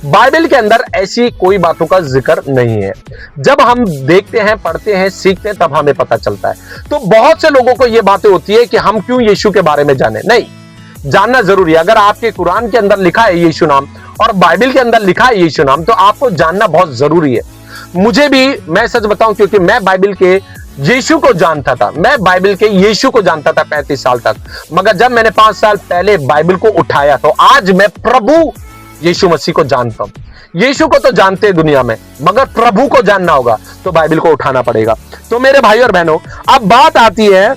बाइबल के अंदर ऐसी कोई बातों का जिक्र नहीं है। जब हम देखते हैं, पढ़ते हैं, सीखते हैं तब हमें पता चलता है। तो बहुत से लोगों को यह बातें होती है कि हम क्यों यीशु के बारे में जाने, नहीं, जानना जरूरी है। अगर आपके कुरान के अंदर लिखा है यीशु नाम और बाइबल के अंदर लिखा है यीशु नाम तो आपको जानना बहुत जरूरी है। मुझे भी, मैं सच बताऊं, क्योंकि मैं बाइबल के यीशु को जानता था, मैं बाइबल के यीशु को जानता था 35 साल तक, मगर जब मैंने 5 साल पहले बाइबल को उठाया तो आज मैं प्रभु यीशु मसीह को जानता हूं। यीशु को तो जानते हैं दुनिया में, मगर प्रभु को जानना होगा तो बाइबल को उठाना पड़ेगा। तो मेरे भाई और बहनों, अब बात आती है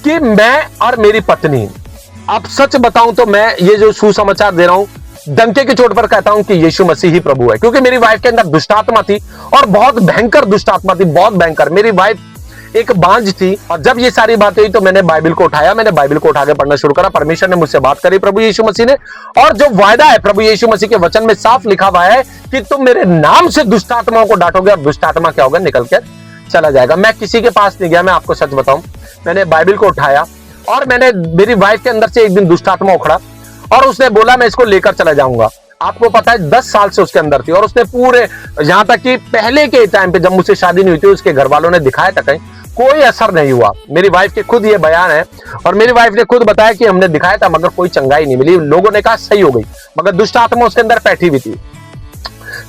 कि मैं और मेरी पत्नी, अब सच बताऊं तो मैं ये जो सुसमाचार दे रहा हूं डंके की चोट पर कहता हूं कि यीशु मसीह ही प्रभु है, क्योंकि मेरी वाइफ के अंदर दुष्टात्मा थी और बहुत भयंकर दुष्टात्मा थी, बहुत भयंकर। मेरी वाइफ एक बांझ थी और जब ये सारी बातें हुई तो मैंने बाइबल को उठाया, मैंने बाइबल को उठा के पढ़ना शुरू करा। परमेश्वर ने मुझसे बात करी प्रभु यीशु मसीह ने, और जो वायदा है प्रभु यीशु मसीह के वचन में साफ लिखा हुआ है कि तुम मेरे नाम से दुष्टात्माओं को डांटोगे और दुष्टात्मा क्या होगा, निकल कर चला जाएगा। मैं किसी के पास नहीं गया, मैं आपको सच बताऊं, मैंने बाइबल को उठाया और मैंने, मेरी वाइफ के अंदर से एक दिन दुष्टात्मा उखड़ा और उसने बोला मैं इसको लेकर चला जाऊंगा। आपको पता है 10 साल से उसके अंदर थी और उसने पूरे, यहां तक कि पहले के टाइम पे जब मुझसे शादी नहीं हुई थी उसके घर वालों ने दिखाया था, कहीं कोई असर नहीं हुआ। मेरी वाइफ के खुद ये बयान है और मेरी वाइफ ने खुद बताया कि हमने दिखाया था मगर कोई चंगाई नहीं मिली। लोगों ने कहा सही हो गई, मगर दुष्ट आत्मा उसके अंदर बैठी हुई थी।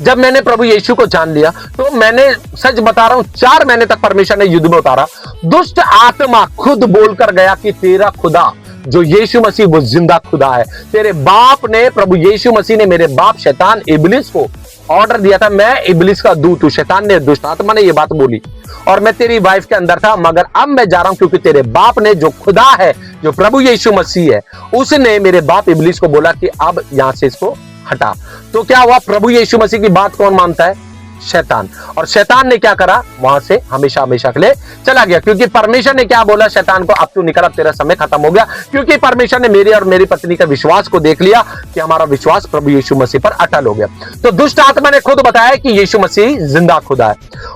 जब मैंने प्रभु यीशु को जान लिया तो मैंने, सच बता रहा हूं, 4 महीने तक परमेश्वर ने युद्ध में उतारा। दुष्ट आत्मा खुद बोलकर गया कि तेरा खुदा जो यीशु मसीह वो जिंदा खुदा है। तेरे बाप ने, प्रभु यीशु मसीह ने, मेरे बाप शैतान इब्लिस को ऑर्डर दिया था, मैं इब्लिस का दूत हूं। शैतान ने, दुष्ट आत्मा ने ये बात बोली और मैं तेरी वाइफ के अंदर था, मगर अब मैं जा रहा हूं क्योंकि तेरे बाप ने, जो खुदा है, जो प्रभु यीशु मसीह है, उसने मेरे बाप इब्लिस को बोला कि अब यहां से इसको हटा। तो क्या हुआ, प्रभु यीशु मसीह की बात कौन मानता है? शैतान। और शैतान ने क्या करा, वहां से हमेशा हमेशा के लिए चला गया, क्योंकि परमेश्वर ने क्या बोला शैतान को, अब तू निकल, अब तेरा समय खत्म हो गया। क्योंकि परमेश्वर ने मेरे और मेरी पत्नी का विश्वास को देख लिया कि हमारा विश्वास प्रभु यीशु मसीह पर अटल हो गया। तो दुष्ट आत्मा ने खुद बताया कि यीशु मसीह जिंदा खुदा है।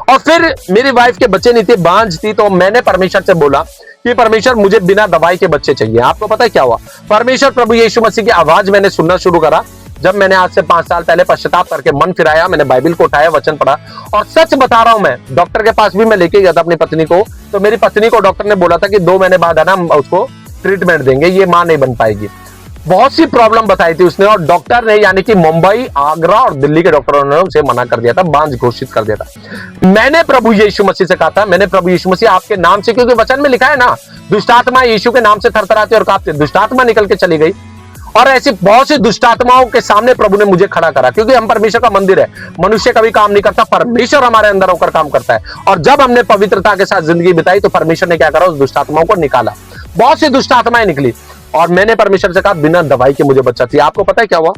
और फिर मेरी वाइफ के बच्चे नहीं थे, बांझ थी, तो मैंने परमेश्वर से बोला कि परमेश्वर मुझे बिना दवाई के बच्चे चाहिए। आपको पता है क्या हुआ, परमेश्वर प्रभु यीशु मसीह की आवाज मैंने सुनना शुरू करा। जब मैंने आज से 5 साल पहले पश्चाताप करके मन फिराया, मैंने बाइबल को उठाया, वचन पढ़ा, और सच बता रहा हूं, मैं डॉक्टर के पास भी मैं लेके गया था अपनी पत्नी को। तो मेरी पत्नी को डॉक्टर ने बोला था कि 2 महीने बाद है ना उसको ट्रीटमेंट देंगे, ये मां नहीं बन पाएगी। बहुत सी प्रॉब्लम बताई थी उसने और डॉक्टर ने, यानी कि मुंबई, आगरा और दिल्ली के डॉक्टरों ने उसे मना कर दिया था, बांझ घोषित कर दिया था। मैंने प्रभु यीशु मसीह से कहा था, मैंने प्रभु यीशु मसीह आपके नाम से, क्योंकि वचन में लिखा है ना, दुष्टात्मा यीशु के नाम से थरथराती और कांपती, दुष्टात्मा निकल के चली गई। और ऐसी बहुत सी दुष्टात्माओं के सामने प्रभु ने मुझे खड़ा करा, क्योंकि हम परमेश्वर का मंदिर है। मनुष्य कभी काम नहीं करता, परमेश्वर हमारे अंदर होकर काम करता है। और जब हमने पवित्रता के साथ जिंदगी बिताई तो परमेश्वर ने क्या करा, उस दुष्टात्माओं को निकाला। बहुत सी दुष्टात्माएं निकली और मैंने परमेश्वर से कहा बिना दवाई के मुझे बच्चा चाहिए। आपको पता है क्या हुआ,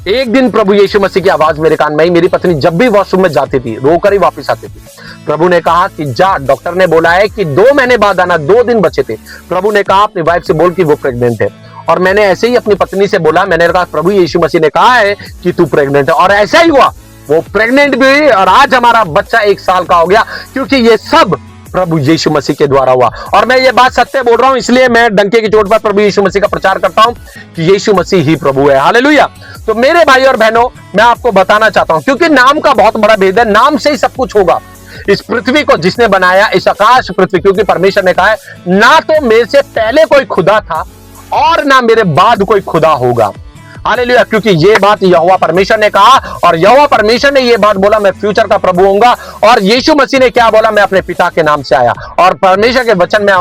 एक दिन प्रभु यीशु मसीह की आवाज मेरे कान में आई। मेरी पत्नी जब भी वॉशरूम में जाती थी रोकर ही वापस आती थी। प्रभु ने कहा कि जा, डॉक्टर ने बोला है कि 2 महीने बाद आना, 2 दिन बचे थे। प्रभु ने कहा अपनी वाइफ से बोल कि वो प्रेग्नेंट है। और मैंने ऐसे ही अपनी पत्नी से बोला, मैंने कहा प्रभु यीशु मसीह ने कहा है कि तू प्रेग्नेंट है, और ऐसा ही हुआ, वो प्रेग्नेंट भी हुई और आज हमारा बच्चा 1 साल का हो गया, क्योंकि ये सब प्रभु यीशु मसीह के द्वारा हुआ। और मैं ये बात सत्य बोल रहा हूं, इसलिए मैं डंके की चोट पर प्रभु यीशु मसीह का प्रचार करता हूं कि यीशु मसीह ही प्रभु है। हालेलुया। तो मेरे भाई और बहनों, मैं आपको बताना चाहता हूं, क्योंकि नाम का बहुत बड़ा भेद है, नाम से ही सब कुछ होगा। इस पृथ्वी को जिसने बनाया, इस आकाश पृथ्वी, क्योंकि परमेश्वर ने कहा है ना तो मेरे से पहले कोई खुदा था और ना मेरे बाद कोई खुदा होगा। हालेलुया। क्योंकि ये बात यहोवा परमेश्वर ने कहा और यहोवा परमेश्वर ने ये बात बोला, मैं फ्यूचर का प्रभु होऊंगा। और यीशु मसीह ने क्या बोला, मैं अपने पिता के नाम से आया, और परमेश्वर के वचन में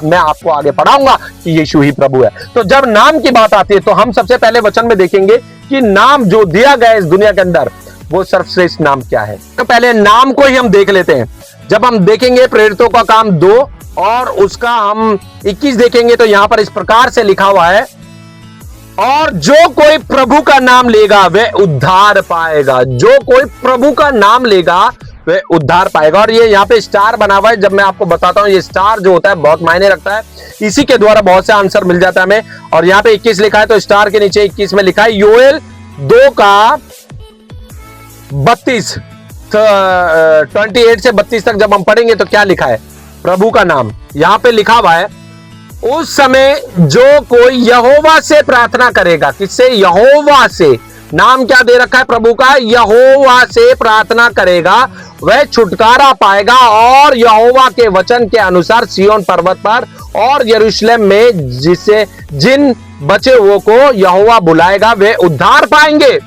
मैं आपको आगे पढ़ाऊंगा कि यीशु ही प्रभु है। तो जब नाम की बात आती है तो हम सबसे पहले वचन में देखेंगे कि नाम जो दिया गया इस दुनिया के अंदर, वो सर्वश्रेष्ठ नाम क्या है। तो पहले नाम को ही हम देख लेते हैं। जब हम देखेंगे प्रेरितों का काम 2 और उसका हम 21 देखेंगे तो यहां पर इस प्रकार से लिखा हुआ है, और जो कोई प्रभु का नाम लेगा वह उद्धार पाएगा। जो कोई प्रभु का नाम लेगा वह उद्धार पाएगा। और ये यहाँ पे स्टार बना हुआ है। जब मैं आपको बताता हूं, ये स्टार जो होता है बहुत मायने रखता है, इसी के द्वारा बहुत से आंसर मिल जाता है हमें। और यहाँ पे 21 लिखा है तो स्टार के नीचे 21 में लिखा है योएल 2 का 32 28 से 32 तक जब हम पढ़ेंगे तो क्या लिखा है, प्रभु का नाम यहां पे लिखा हुआ है, उस समय जो कोई यहोवा से प्रार्थना करेगा। किससे? यहोवा से। नाम क्या दे रखा है प्रभु का? यहोवा से प्रार्थना करेगा वह छुटकारा पाएगा, और यहोवा के वचन के अनुसार सिय्योन पर्वत पर और यरूशलेम में जिन बचे हुओं को यहोवा बुलाएगा वे उद्धार पाएंगे।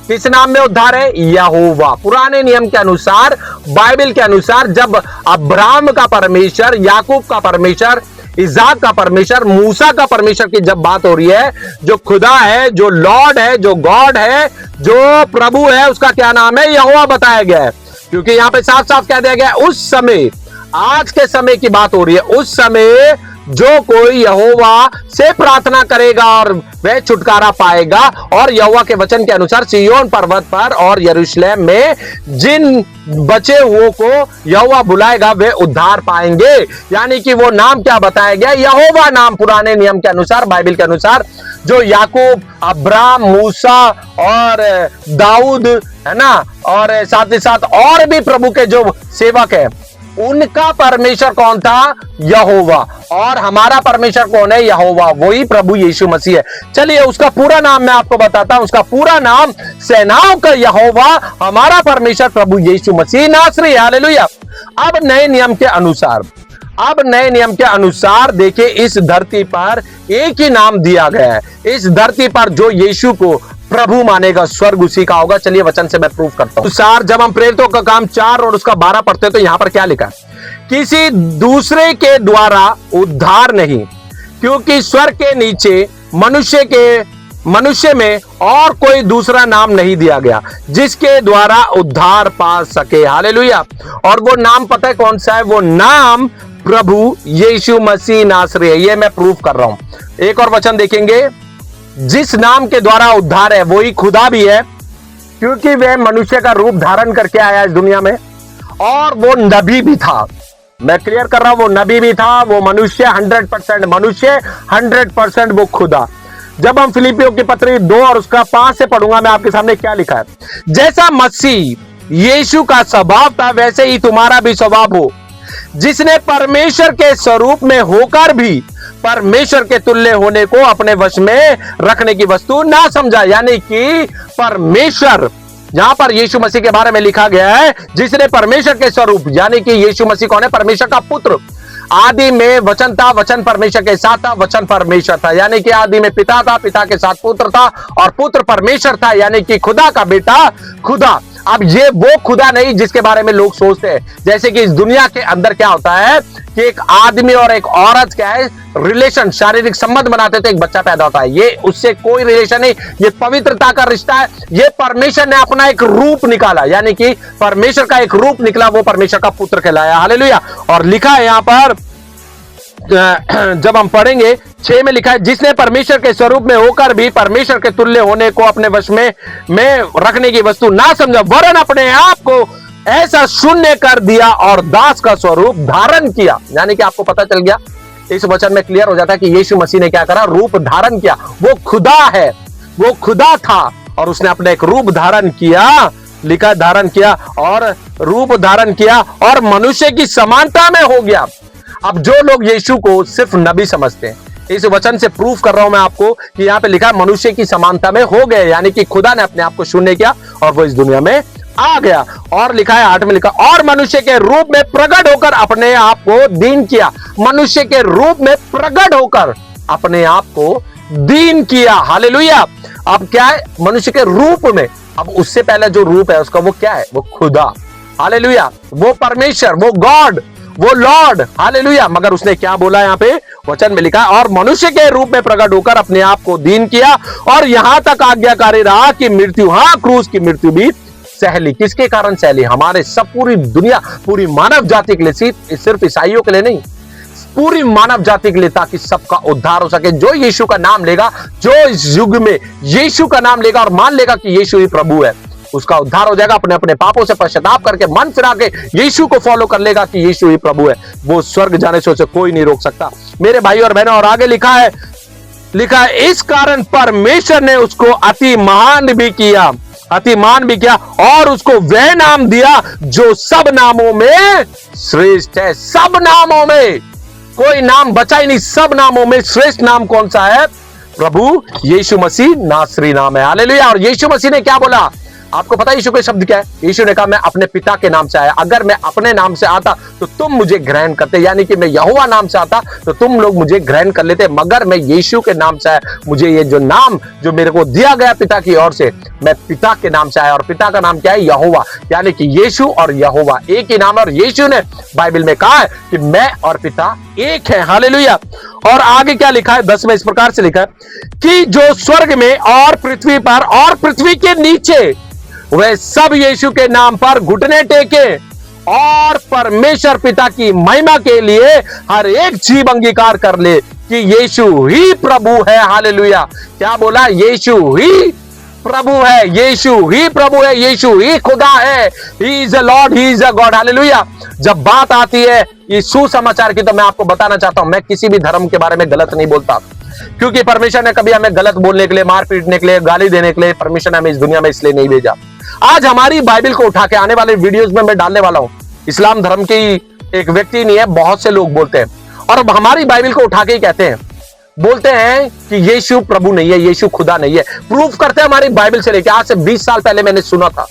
किस नाम में उद्धार है? यहोवा। पुराने नियम के अनुसार, बाइबल के अनुसार, जब अब्राहम का परमेश्वर, याकूब का परमेश्वर, इसाक का परमेश्वर, मूसा का परमेश्वर की जब बात हो रही है, जो खुदा है, जो लॉर्ड है, जो गॉड है, जो प्रभु है, उसका क्या नाम है? यहोवा बताया गया है। क्योंकि यहां पे साफ साफ कह दिया गया है, उस समय, आज के समय की बात हो रही है, उस समय जो कोई यहोवा से प्रार्थना करेगा और वह छुटकारा पाएगा, और यहोवा के वचन के अनुसार सिय्योन पर्वत पर और यरूशलेम में जिन बचे हुओं को यहोवा बुलाएगा वे उद्धार पाएंगे। यानी कि वो नाम क्या बताया गया? यहोवा नाम। पुराने नियम के अनुसार, बाइबल के अनुसार, जो याकूब, अब्राहम, मूसा और दाऊद है ना, और साथ ही साथ और भी प्रभु के जो सेवक है, उनका परमेश्वर कौन था? यहोवा। और हमारा परमेश्वर कौन है? यहोवा। वही प्रभु यीशु मसीह है। चलिए उसका पूरा नाम मैं आपको बताता हूं। उसका पूरा नाम सेनाओं का यहोवा, हमारा परमेश्वर प्रभु यीशु मसीह नासरी। हालेलुया। अब नए नियम के अनुसार देखिए, इस धरती पर एक ही नाम दिया गया है। इस धरती पर जो यीशु को प्रभु मानेगा, स्वर्ग उसी का होगा। चलिए वचन से मैं प्रूफ करता हूं। अनुसार जब हम प्रेरितों का काम 4 और उसका 12 पढ़ते हैं तो यहां पर क्या लिखा है? किसी दूसरे के द्वारा उद्धार नहीं, क्योंकि स्वर्ग के नीचे मनुष्य में और कोई दूसरा नाम नहीं दिया गया जिसके द्वारा उद्धार पा सके। हालेलुया। और वो नाम पता है कौन सा है? वो नाम प्रभु यीशु मसीह नासरी है। ये मैं प्रूफ कर रहा हूं। एक और वचन देखेंगे, जिस नाम के द्वारा उद्धार है वही खुदा भी है, क्योंकि वह मनुष्य का रूप धारण करके आया इस दुनिया में, और वो नबी भी था। मैं क्लियर कर रहा हूं, वो नबी भी था, वो मनुष्य 100% मनुष्य, 100% वो खुदा। जब हम फिलिपियों की पत्री 2 और उसका 5 से पढ़ूंगा मैं आपके सामने क्या लिखा है। जैसा मसीह यीशु का स्वभाव था वैसे ही तुम्हारा भी स्वभाव हो, जिसने परमेश्वर के स्वरूप में होकर भी परमेश्वर के तुल्य होने को अपने वश में रखने की वस्तु ना समझा। यानी कि परमेश्वर, यहां पर यीशु मसीह के बारे में लिखा गया है, जिसने परमेश्वर के स्वरूप, यानी कि यीशु मसीह कौन है? परमेश्वर का पुत्र। आदि में वचन था, वचन परमेश्वर के साथ था, वचन परमेश्वर था। यानी कि आदि में पिता था, पिता के साथ पुत्र था, और पुत्र परमेश्वर था, यानी कि खुदा का बेटा खुदा। अब ये वो खुदा नहीं जिसके बारे में लोग सोचते हैं। जैसे कि इस दुनिया के अंदर क्या होता है कि एक आदमी और एक औरत क्या है, रिलेशन, शारीरिक संबंध बनाते तो एक बच्चा पैदा होता है। ये उससे कोई रिलेशन नहीं, ये पवित्रता का रिश्ता है। ये परमेश्वर ने अपना एक रूप निकाला, यानी कि परमेश्वर का एक रूप निकला, वो परमेश्वर का पुत्र कहलाया। हालेलुया। और लिखा है यहां पर, जब हम पढ़ेंगे 6 में लिखा है, जिसने परमेश्वर के स्वरूप में होकर भी परमेश्वर के तुल्य होने को अपने वश में रखने की वस्तु ना समझा, वरन अपने आप को ऐसा शून्य कर दिया और दास का स्वरूप धारण किया। यानी कि आपको पता चल गया, इस वचन में क्लियर हो जाता है कि यीशु मसीह ने क्या करा? रूप धारण किया। वो खुदा है, वो खुदा था और उसने अपने एक रूप धारण किया। लिखा धारण किया, और रूप धारण किया और मनुष्य की समानता में हो गया। अब जो लोग यीशु को सिर्फ नबी समझते हैं, इस वचन से प्रूफ कर रहा हूं मैं आपको कि यहां पे लिखा मनुष्य की समानता में हो गए, यानी कि खुदा ने अपने आप को शून्य किया और वो इस दुनिया में आ गया। और लिखा है 8 में लिखा, और मनुष्य के रूप में प्रकट होकर अपने आप को दीन किया। मनुष्य के रूप में प्रकट होकर अपने आप को दीन किया। हालेलुया। अब क्या है? मनुष्य के रूप में। अब उससे पहले जो रूप है उसका, वो क्या है? वो खुदा। हालेलुया। वो परमेश्वर, वो गॉड, वो लॉर्ड। हालेलुया। मगर उसने क्या बोला यहां पे वचन में लिखा, और मनुष्य के रूप में प्रकट होकर अपने आप को दीन किया, और यहां तक आज्ञाकारी रहा कि मृत्यु, हां, क्रूस की मृत्यु भी सह ली। किसके कारण सह ली? हमारे सब, पूरी दुनिया, पूरी मानव जाति के लिए, सिर्फ ईसाइयों के लिए नहीं, पूरी मानव जाति के लिए, ताकि सबका उद्धार हो सके। जो यीशु का नाम लेगा, जो इस युग में यीशु का नाम लेगा और मान लेगा कि यीशु ही प्रभु है, उसका उद्धार हो जाएगा। अपने अपने पापों से पश्चाताप करके मन फिरा के यीशु को फॉलो कर लेगा कि यीशु ही प्रभु है, वो स्वर्ग जाने से उसे कोई नहीं रोक सकता। मेरे भाई और बहनों, और आगे लिखा है इस कारण परमेश्वर ने उसको अति महान भी किया और उसको वह नाम दिया जो सब नामों में श्रेष्ठ है। सब नामों में, कोई नाम बचा ही नहीं, सब नामों में श्रेष्ठ नाम कौन सा है? प्रभु यीशु मसीह नासरी नाम है। हालेलुया। और यीशु मसीह ने क्या बोला? आपको पता है यीशु के शब्द क्या है? यीशु ने कहा, मैं अपने पिता के नाम से आया। अगर मैं अपने नाम से आता तो तुम मुझे ग्रहण करते, यानी कि मैं यहोवा नाम से आता तो तुम लोग मुझे ग्रहण कर लेते। मगर मैं यीशु के नाम से आया, मुझे ये जो नाम जो मेरे को दिया गया पिता की ओर से, मैं पिता के नाम से आया। और पिता का नाम क्या है? यहोवा, यानी कि यीशु और यहोवा एक ही नाम है। और यीशु ने बाइबल में कहा है कि मैं और पिता एक है। हालेलुया। और आगे क्या लिखा है? 10 में इस प्रकार से लिखा है कि जो स्वर्ग में और पृथ्वी पर और पृथ्वी के नीचे, वे सब यीशु के नाम पर घुटने टेके और परमेश्वर पिता की महिमा के लिए हर एक जीव अंगीकार कर ले कि यीशु ही प्रभु है। हालेलुया। क्या बोला? यीशु ही प्रभु है, यीशु ही प्रभु है, यीशु ही खुदा है। He is a Lord, he is a God. Hallelujah. जब बात आती है ये सुसमाचार की, तो मैं आपको बताना चाहता हूं, मैं किसी भी धर्म के बारे में गलत नहीं बोलता, क्योंकि परमेश्वर ने कभी हमें गलत बोलने के लिए, मार पीटने के लिए, गाली देने के लिए परमेश्वर ने हमें इस दुनिया में इसलिए नहीं भेजा। आज हमारी बाइबल को उठा के आने वाले वीडियोस में मैं डालने वाला हूं, इस्लाम धर्म की एक व्यक्ति नहीं है, बहुत से लोग बोलते हैं और हमारी बाइबल को उठा के ही कहते हैं, बोलते हैं कि यीशु प्रभु नहीं है, यीशु खुदा नहीं है। प्रूफ करते हैं हमारी बाइबल से लेके। आज से 20 साल पहले मैंने सुना था,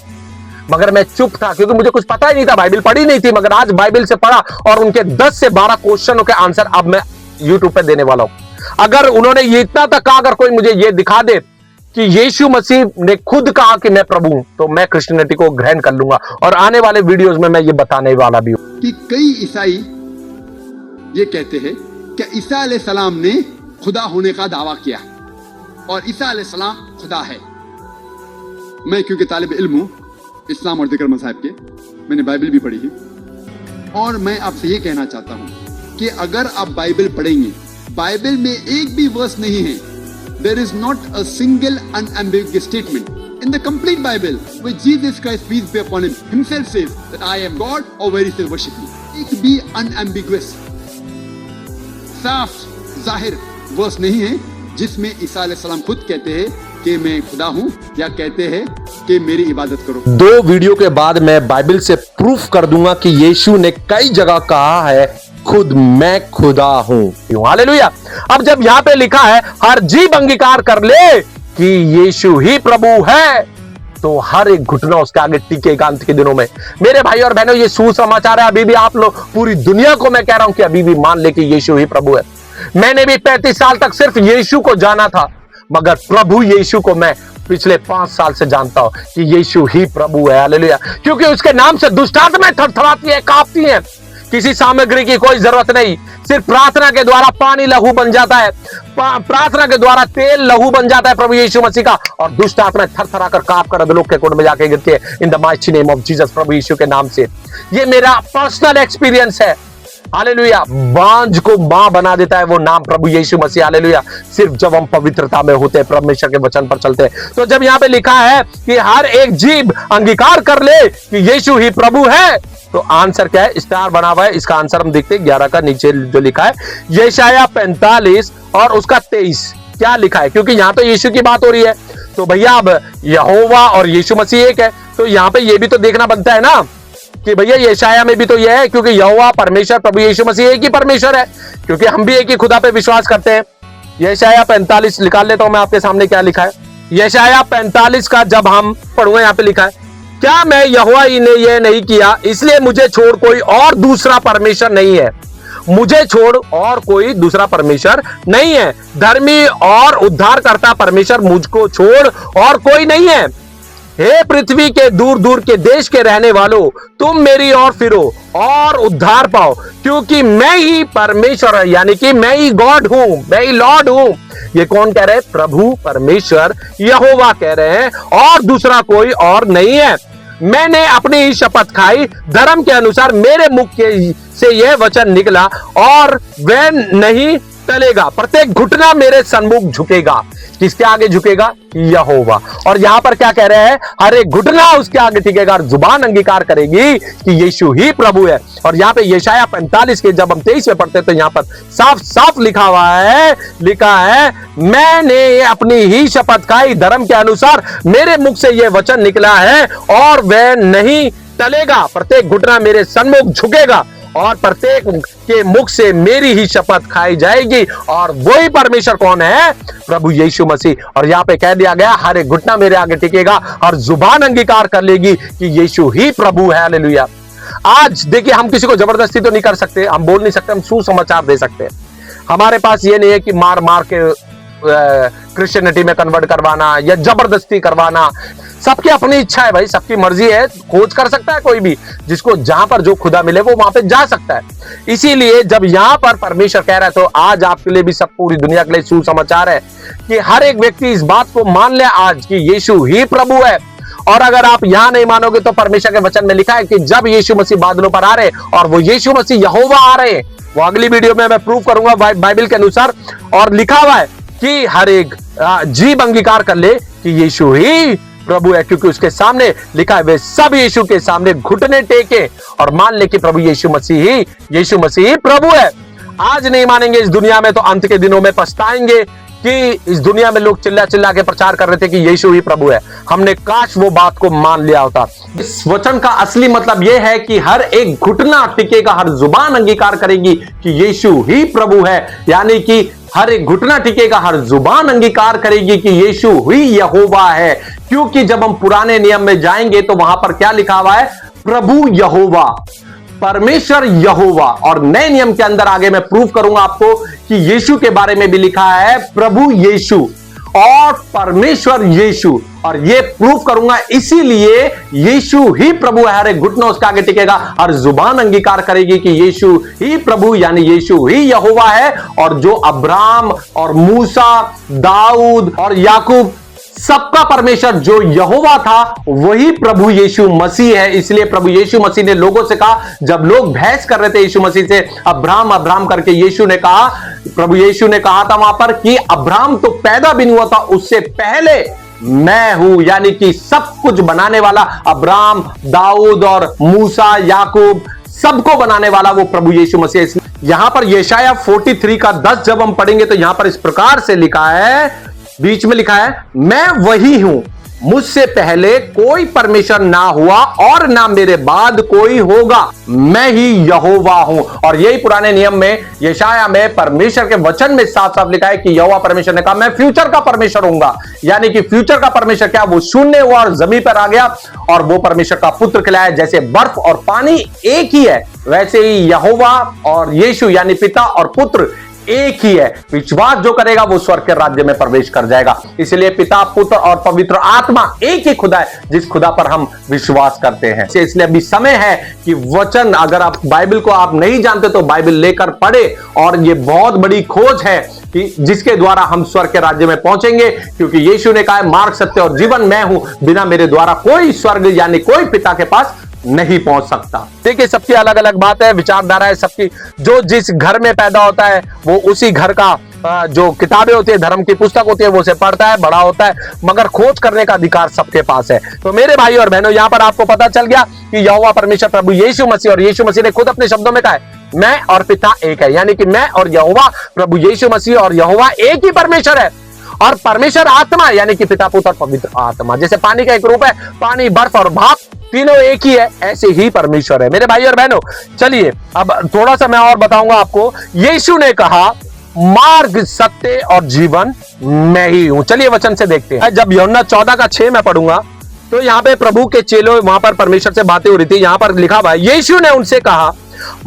मगर मैं चुप था क्योंकि मुझे कुछ पता ही नहीं था, बाइबल पढ़ी नहीं थी। मगर आज बाइबल से पढ़ा और उनके 10 से 12 क्वेश्चनों के आंसर अब मैं यूट्यूब पे देने वाला हूं। अगर उन्होंने ये इतना तक कहा, अगर कोई मुझे ये दिखा दे कि यीशु मसीह ने खुद कहा कि मैं प्रभु हूं, तो मैं क्रिश्चियनिटी को ग्रहण कर लूंगा। और आने वाले वीडियोस में मैं ये बताने वाला भी हूं कि कई ईसाई ये कहते हैं कि ईसा अलैहिस्सलाम ने खुदा होने का दावा किया और ईसा अलैहिस्सलाम खुदा है। मैं क्योंकि तालिब इल्म हूं इस्लाम और जिक्र मज़हब के, मैंने बाइबल भी पढ़ी है और मैं आपसे ये कहना चाहता हूं कि अगर आप बाइबल पढ़ेंगे, बाइबल में एक भी वर्स नहीं है, there is not a single unambiguous statement in the complete Bible where Jesus Christ, peace be upon him, himself says that I am God or where he says worship me. एक भी unambiguous, साफ जाहिर verse नहीं है जिसमें ईसा अलैहिस्सलाम खुद कहते हैं कि मैं खुदा हूं या कहते हैं कि मेरी इबादत करो। 2 वीडियो के बाद मैं बाइबल से प्रूफ कर दूंगा कि यीशु ने कई जगह कहा है खुद मैं खुदा हूं। हालेलुया। अब जब यहां पे लिखा है हर जीव अंगीकार कर ले कि यीशु ही प्रभु है, तो हर एक घुटना उसके आगे टिकेगा अंत के दिनों में। मेरे भाई और बहनों, ये सुसमाचार है। अभी भी आप लोग, पूरी दुनिया को मैं कह रहा हूं कि अभी भी मान ले कि यीशु ही प्रभु है। मैंने भी 35 साल तक सिर्फ यीशु को जाना था, मगर प्रभु यीशु को मैं पिछले 5 साल से जानता हूं कि यीशु ही प्रभु है। हालेलुया। क्योंकि उसके नाम से दुष्ट आत्माएं थरथराती है, कांपती हैं। किसी सामग्री की कोई जरूरत नहीं, सिर्फ प्रार्थना के द्वारा पानी लहू बन जाता है, प्रार्थना के द्वारा तेल लहू बन जाता है प्रभु यीशु मसीह का, और दुष्ट आत्माएं थरथरा कर कांप कर अधोलोक के कुंड में जाके गिरती है in the mighty name of Jesus, प्रभु यीशु के नाम से। ये मेरा पर्सनल एक्सपीरियंस है। हालेलुया। बांझ को मां बना देता है वो नाम प्रभु यीशु मसीह। हालेलुया। सिर्फ जब हम पवित्रता में होते हैं, परमेश्वर के वचन पर चलते हैं। तो जब यहाँ पे लिखा है कि हर एक जीव अंगीकार कर ले कि यीशु ही प्रभु है, तो आंसर क्या है? स्टार बना हुआ है, इसका आंसर हम देखते हैं 11 का नीचे जो लिखा है, यशायाह 45 और उसका 23। क्या लिखा है? क्योंकि यहाँ तो यीशु की बात हो रही है, तो भैया अब यहोवा और यीशु मसीह एक है, तो यहाँ पे ये भी तो देखना बनता है ना कि भैया यशायाह में भी तो ये है, क्योंकि यहोवा परमेश्वर प्रभु यीशु मसीह एक ही परमेश्वर है, क्योंकि हम भी एक ही खुदा पे विश्वास करते हैं। यशायाह 45 निकाल लेता हूं मैं आपके सामने, क्या लिखा है। यशायाह 45 का जब हम पढ़ूंगा, यहाँ पे लिखा है, क्या मैं यहोवा ही ने यह नहीं किया, इसलिए मुझे छोड़ कोई और दूसरा परमेश्वर नहीं है। मुझे छोड़ और कोई दूसरा परमेश्वर नहीं है। धर्मी और उद्धार करता परमेश्वर मुझको छोड़ और कोई नहीं है। हे पृथ्वी के दूर दूर के देश के रहने वालों, तुम मेरी ओर फिरो और उद्धार पाओ, क्योंकि मैं ही परमेश्वर, यानी कि मैं ही गॉड हूं, मैं ही लॉर्ड हूं। ये कौन कह रहे हैं? प्रभु परमेश्वर यहोवा कह रहे हैं, और दूसरा कोई और नहीं है। मैंने अपनी ही शपथ खाई, धर्म के अनुसार मेरे मुख से यह वचन निकला और वह नहीं टलेगा। प्रत्येक घुटना मेरे सन्मुख झुकेगा। किसके आगे झुकेगा? यहोवा। और यहां पर क्या कह रहे हैं? हर एक घुटना उसके आगे टिकेगा और जुबान अंगीकार करेगी कि यीशु ही प्रभु है। और यहां पे यशाया 45 के जब हम 23 में पढ़ते तो यहां पर साफ साफ लिखा है मैंने अपनी ही शपथ खाई, धर्म के अनुसार मेरे मुख से यह वचन निकला है और वह नहीं टलेगा। प्रत्येक घुटना मेरे सन्मुख झुकेगा और प्रत्येक के मुख से मेरी ही शपथ खाई जाएगी। और वही परमेश्वर कौन है? प्रभु यीशु मसीह। और यहां पे कह दिया गया हर एक घुटना मेरे आगे टिकेगा और जुबान अंगीकार कर लेगी कि यीशु ही प्रभु है। हालेलुया। आज देखिए, हम किसी को जबरदस्ती तो नहीं कर सकते, हम बोल नहीं सकते, हम सुसमाचार दे सकते हैं। हमारे पास ये नहीं है कि मार मार के क्रिश्चियनिटी में कन्वर्ट करवाना या जबरदस्ती करवाना। सबकी अपनी इच्छा है भाई, सबकी मर्जी है। खोज कर सकता है कोई भी, जिसको जहां पर जो खुदा मिले वो वहां पे जा सकता है। इसीलिए जब यहां पर परमेश्वर कह रहा है तो आज आपके लिए भी, सब पूरी दुनिया के लिए सुसमाचार है कि हर एक व्यक्ति इस बात को मान ले आज कि यीशु ही प्रभु है। और अगर आप यहां नहीं मानोगे तो परमेश्वर के वचन में लिखा है कि जब यीशु मसीह बादलों पर आ रहे और वो यीशु मसीह यहोवा आ रहे, वो अगली वीडियो में मैं प्रूव करूंगा बाइबल के अनुसार। और लिखा हुआ है कि हर एक जीभ अंगीकार कर ले कि यीशु ही प्रभु है, क्योंकि उसके सामने लिखा है वे सब यीशु के सामने घुटने टेके और मान ले कि प्रभु यीशु मसीह ही प्रभु है। आज नहीं मानेंगे इस दुनिया में तो अंत के दिनों में पछताएंगे कि इस दुनिया में लोग चिल्ला चिल्ला के प्रचार कर रहे थे कि यीशु ही प्रभु है। हमने काश वो बात को मान लिया होता। इस वचन का असली मतलब यह है कि हर एक घुटना टिकेगा, हर जुबान अंगीकार करेगी कि यीशु ही प्रभु है। यानी कि हर एक घुटना टिकेगा, हर जुबान अंगीकार करेगी कि यीशु ही यहोवा है। क्योंकि जब हम पुराने नियम में जाएंगे तो वहां पर क्या लिखा हुआ है? प्रभु यहोवा, परमेश्वर यहोवा। और नए नियम के अंदर आगे मैं प्रूफ करूंगा आपको कि यीशु के बारे में भी लिखा है प्रभु यीशु और परमेश्वर यीशु। और ये प्रूफ करूंगा, इसीलिए यीशु ही प्रभु है। हर एक घुटना उसके आगे टिकेगा और जुबान अंगीकार करेगी कि यीशु ही प्रभु यानी यीशु ही यहोवा है। और जो अब्राहम और मूसा, दाऊद और याकूब सबका परमेश्वर जो यहोवा था वही प्रभु यीशु मसीह है। इसलिए प्रभु यीशु मसीह ने लोगों से कहा, जब लोग बहस कर रहे थे यीशु मसीह से अब्राहम अब्राहम करके, यीशु ने कहा, प्रभु यीशु ने कहा था वहां पर कि अब्राहम तो पैदा भी नहीं हुआ था, उससे पहले मैं हूं। यानी कि सब कुछ बनाने वाला अब्राहम, दाऊद और मूसा, याकूब, सबको बनाने वाला वो प्रभु यीशु मसीह। यहां पर यशाया 43 का 10 जब हम पढ़ेंगे तो यहां पर इस प्रकार से लिखा है, बीच में लिखा है, मैं वही हूं, मुझसे पहले कोई परमेश्वर ना हुआ और ना मेरे बाद कोई होगा, मैं ही यहोवा हूं। और यही पुराने नियम में यशाया में परमेश्वर के वचन में साफ साफ लिखा है कि यहोवा परमेश्वर ने कहा मैं फ्यूचर का परमेश्वर हूंगा। यानी कि फ्यूचर का परमेश्वर क्या? वो शून्य हुआ और जमीन पर आ गया और वो परमेश्वर का पुत्र खिलाया। जैसे बर्फ और पानी एक ही है, वैसे ही यहोवा और यीशु यानी पिता और पुत्र एक ही है। विश्वास जो करेगा वो स्वर्ग के राज्य में प्रवेश कर जाएगा। इसलिए पिता, पुत्र और पवित्र आत्मा एक ही खुदा है जिस खुदा पर हम विश्वास करते हैं। इसलिए अभी समय है कि वचन, अगर आप बाइबल को आप नहीं जानते तो बाइबल लेकर पढ़े। और ये बहुत बड़ी खोज है कि जिसके द्वारा हम स्वर्ग के राज्य में पहुंचेंगे, क्योंकि यीशु ने कहा है मार्ग, सत्य और जीवन मैं हूं, बिना मेरे द्वारा कोई स्वर्ग यानी कोई पिता के पास नहीं पहुंच सकता। देखिए, सबकी अलग अलग बात है, विचारधारा है सबकी। जो जिस घर में पैदा होता है वो उसी घर का जो किताबें होती है, धर्म की पुस्तक होती है, वो उसे पढ़ता है, बड़ा होता है। मगर खोज करने का अधिकार सबके पास है। तो मेरे भाई और बहनों, यहां पर आपको पता चल गया कि यहोवा परमेश्वर प्रभु यीशु मसीह, और यीशु मसीह ने खुद अपने शब्दों में कहा है मैं और पिता एक है। यानी कि मैं और यहोवा, प्रभु यीशु मसीह और यहोवा एक ही परमेश्वर है। और परमेश्वर आत्मा यानी कि पिता, पुत्र और पवित्र आत्मा, जैसे पानी का एक रूप है, पानी, बर्फ और भाप तीनों एक ही है, ऐसे ही परमेश्वर है। मेरे भाई और बहनों, चलिए अब थोड़ा सा मैं और बताऊंगा आपको। यीशु ने कहा मार्ग, सत्य और जीवन मैं ही हूं। चलिए वचन से देखते हैं। जब यूहन्ना 14 का 6 मैं पढ़ूंगा तो यहां पे प्रभु के चेलों, वहां पर परमेश्वर से बातें हो रही थी। यहां पर लिखा हुआ है, यीशु ने उनसे कहा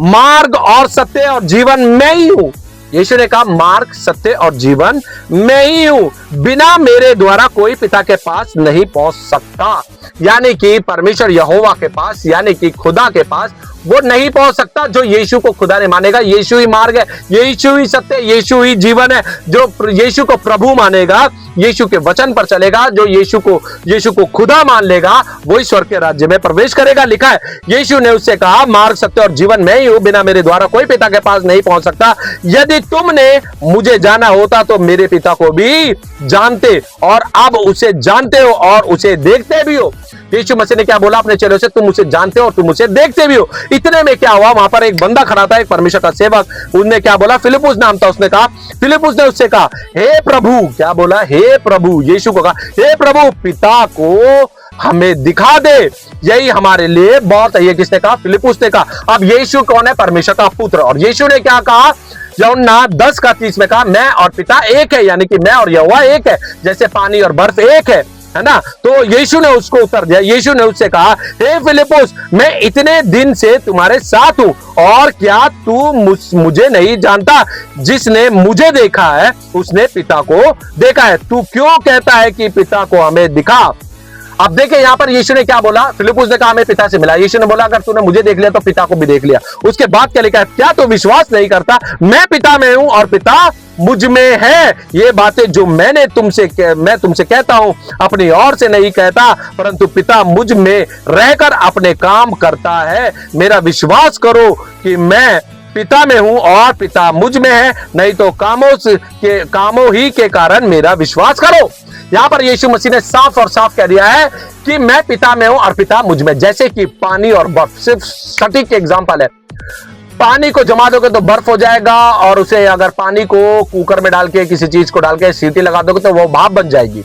मार्ग और सत्य और जीवन मैं ही हूं। यीशु ने कहा मार्ग, सत्य और जीवन मैं ही हूं, बिना मेरे द्वारा कोई पिता के पास नहीं पहुंच सकता। यानी कि परमेश्वर यहोवा के पास, यानी कि खुदा के पास वो नहीं पहुंच सकता जो यीशु को खुदा ने मानेगा। यीशु ही मार्ग है, यीशु ही सत्य, यीशु ही जीवन है। जो यीशु को प्रभु मानेगा, यीशु के वचन पर चलेगा, जो यीशु को खुदा मान लेगा, वही स्वर्ग के राज्य में प्रवेश करेगा। लिखा है, यीशु ने उससे कहा, मार्ग सत्य और जीवन मैं ही हूं, बिना मेरे द्वारा कोई पिता के पास नहीं पहुंच सकता। यदि तुमने मुझे जाना होता तो मेरे पिता को भी जानते और अब उसे जानते हो और उसे देखते भी हो। यीशु मसीह ने क्या बोला अपने चेलों से? तुम उसे जानते हो और तुम उसे देखते भी हो। इतने में क्या हुआ, वहां पर एक बंदा खड़ा था, एक परमेश्वर का सेवक। उसने क्या बोला? फिलिपुस नाम था। उसने कहा, फिलिपुस ने उससे कहा, हे प्रभु, क्या बोला? हे प्रभु, यीशु को कहा, हे प्रभु, पिता को हमें दिखा दे, यही हमारे लिए बहुत है। ये किसने कहा? फिलिपुस ने कहा। अब यीशु कौन है? परमेश्वर का पुत्र। और यीशु ने क्या कहा? यूहन्ना 10:30 में कहा, मैं और पिता एक है, यानी कि मैं और यहोवा एक है, जैसे पानी और बर्फ एक है ना। तो यीशु ने उसको उत्तर दिया। यीशु ने उससे कहा, हे फिलिपुस, मैं इतने दिन से तुम्हारे साथ हूं और क्या तू मुझे नहीं जानता? जिसने मुझे देखा है उसने पिता को देखा है। तू क्यों कहता है कि पिता को हमें दिखा? अब देखिए यहां पर यीशु ने क्या बोला? फिलिपुस ने कहा, हमें पिता से मिला। यीशु ने बोला, अगर तूने मुझे देख लिया तो पिता को भी देख लिया। उसके बाद क्या लिखा है? क्या तू विश्वास नहीं करता? मैं पिता में हूं और पिता मुझ में है। ये बातें जो मैं तुमसे कहता हूं, अपनी ओर से नहीं कहता, परंतु पिता मुझ में रहकर अपने काम करता है। मेरा विश्वास करो कि मैं पिता में हूं और पिता मुझ में है, नहीं तो कामों ही के कारण मेरा विश्वास करो। यहां पर यीशु मसीह ने साफ और साफ कह दिया है कि मैं पिता में हूं और पिता मुझ में। जैसे कि पानी और बर्फ सिर्फ सटीक एग्जांपल है। पानी को जमा दोगे तो बर्फ हो जाएगा, और उसे अगर पानी को कुकर में डाल के, किसी चीज को डाल के सीटी लगा दोगे तो वो भाप बन जाएगी।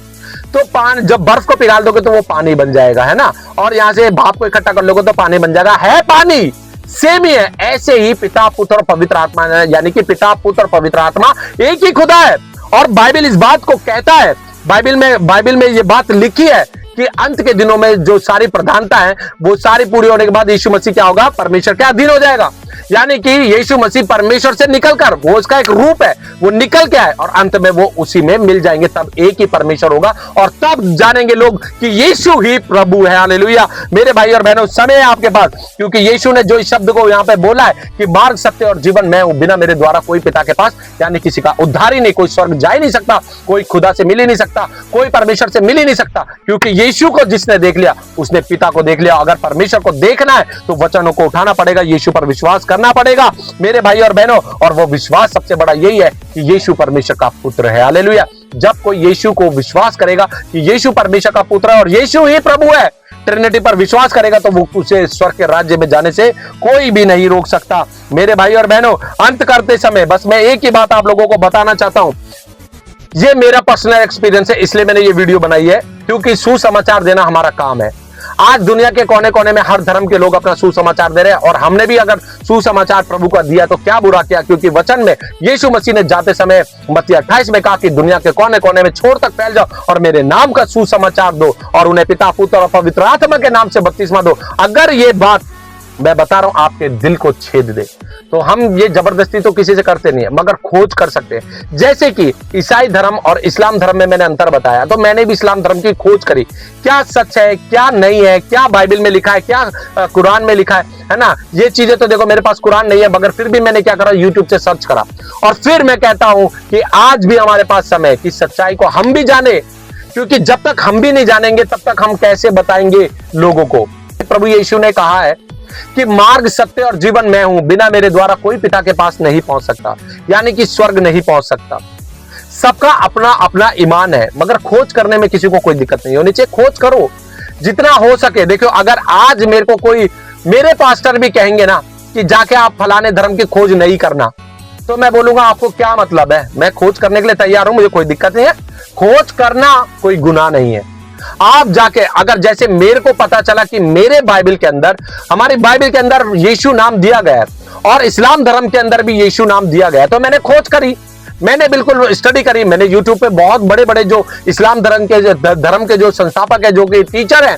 तो जब बर्फ को पिघाल दोगे तो वो पानी बन जाएगा, है ना। और यहां से भाप को इकट्ठा कर लोगे तो पानी बन जाएगा, है पानी। सेम ही है। ऐसे ही पिता, पुत्र और पवित्र आत्मा, यानी कि पिता, पुत्र और पवित्र आत्मा एक ही खुदा है। और बाइबल इस बात को कहता है, बाइबल में ये बात लिखी है कि अंत के दिनों में जो सारी प्रधानता है वो सारी पूरी होने के बाद यीशु मसीह क्या होगा? परमेश्वर के अधीन हो जाएगा। यानी कि यीशु मसीह परमेश्वर से निकलकर, वो उसका एक रूप है, वो निकल के आए और अंत में वो उसी में मिल जाएंगे। तब एक ही परमेश्वर होगा और तब जानेंगे लोग कि यीशु ही प्रभु है। हालेलुया। मेरे भाई और बहनों, समय है आपके पास, क्योंकि यीशु ने जो इस शब्द को यहाँ पे बोला है कि मार्ग, सत्य और जीवन मैं हूं, बिना मेरे द्वारा कोई पिता के पास, यानी किसी का उद्धार ही नहीं, कोई स्वर्ग जा ही नहीं सकता, कोई खुदा से मिल ही नहीं सकता, कोई परमेश्वर से मिल ही नहीं सकता। क्योंकि यीशु को जिसने देख लिया उसने पिता को देख लिया। अगर परमेश्वर को देखना है तो वचनों को उठाना पड़ेगा, यीशु पर विश्वास करना पड़ेगा मेरे भाई और बहनों। और वो विश्वास सबसे बड़ा यही है कि यीशु परमेश्वर का पुत्र है। हालेलुया। जब कोई यीशु को विश्वास करेगा कि यीशु परमेश्वर का पुत्र है और यीशु ही प्रभु है, ट्रिनिटी पर विश्वास करेगा, तो वो उसे स्वर्ग के राज्य में जाने से कोई भी नहीं रोक सकता। मेरे भाई और बहनों, अंत करते समय बस मैं एक ही बात आप लोगों को बताना चाहता हूं। ये मेरा पर्सनल एक्सपीरियंस है, इसलिए मैंने ये वीडियो बनाई है, क्योंकि सुसमाचार देना हमारा काम है। आज दुनिया के कोने कोने में हर धर्म के लोग अपना सुसमाचार दे रहे हैं, और हमने भी अगर सुसमाचार प्रभु का दिया तो क्या बुरा किया। क्योंकि वचन में यीशु मसीह ने जाते समय मत्ती 28 में कहा कि दुनिया के कोने कोने में छोर तक फैल जाओ और मेरे नाम का सुसमाचार दो, और उन्हें पिता, पुत्र और पवित्र आत्मा के नाम से बपतिस्मा दो। अगर ये बात मैं बता रहा हूं आपके दिल को छेद दे, तो हम ये जबरदस्ती तो किसी से करते नहीं है, मगर खोज कर सकते हैं। जैसे कि ईसाई धर्म और इस्लाम धर्म में मैंने अंतर बताया, तो मैंने भी इस्लाम धर्म की खोज करी, क्या सच है, क्या नहीं है, क्या बाइबल में लिखा है, क्या कुरान में लिखा है ना। ये चीजें तो देखो, मेरे पास कुरान नहीं है, मगर फिर भी मैंने क्या करा, यूट्यूब से सर्च करा। और फिर मैं कहता हूं कि आज भी हमारे पास समय है कि सच्चाई को हम भी जाने, क्योंकि जब तक हम भी नहीं जानेंगे तब तक हम कैसे बताएंगे लोगों को। प्रभु यीशु ने कहा है कि मार्ग, सत्य और जीवन मैं हूं, बिना मेरे द्वारा कोई पिता के पास नहीं पहुंच सकता, यानी कि स्वर्ग नहीं पहुंच सकता। सबका अपना अपना ईमान है, मगर खोज करने में किसी को कोई दिक्कत नहीं होनी चाहिए। खोज करो जितना हो सके। देखो, अगर आज मेरे को कोई, मेरे पास्टर भी कहेंगे ना कि जाके आप फलाने धर्म की खोज नहीं करना, तो मैं बोलूंगा आपको क्या मतलब है। मैं खोज करने के लिए तैयार हूं, मुझे कोई दिक्कत नहीं है। खोज करना कोई गुनाह नहीं है। आप जाके, अगर जैसे मेरे को पता चला कि मेरे बाइबल के अंदर, हमारी बाइबल के अंदर यीशु नाम दिया गया है और इस्लाम धर्म के अंदर भी यीशु नाम दिया गया है, तो मैंने खोज करी, मैंने बिल्कुल स्टडी करी। मैंने यूट्यूब पे बहुत बड़े बड़े जो इस्लाम धर्म के जो संस्थापक है, जो कि टीचर हैं,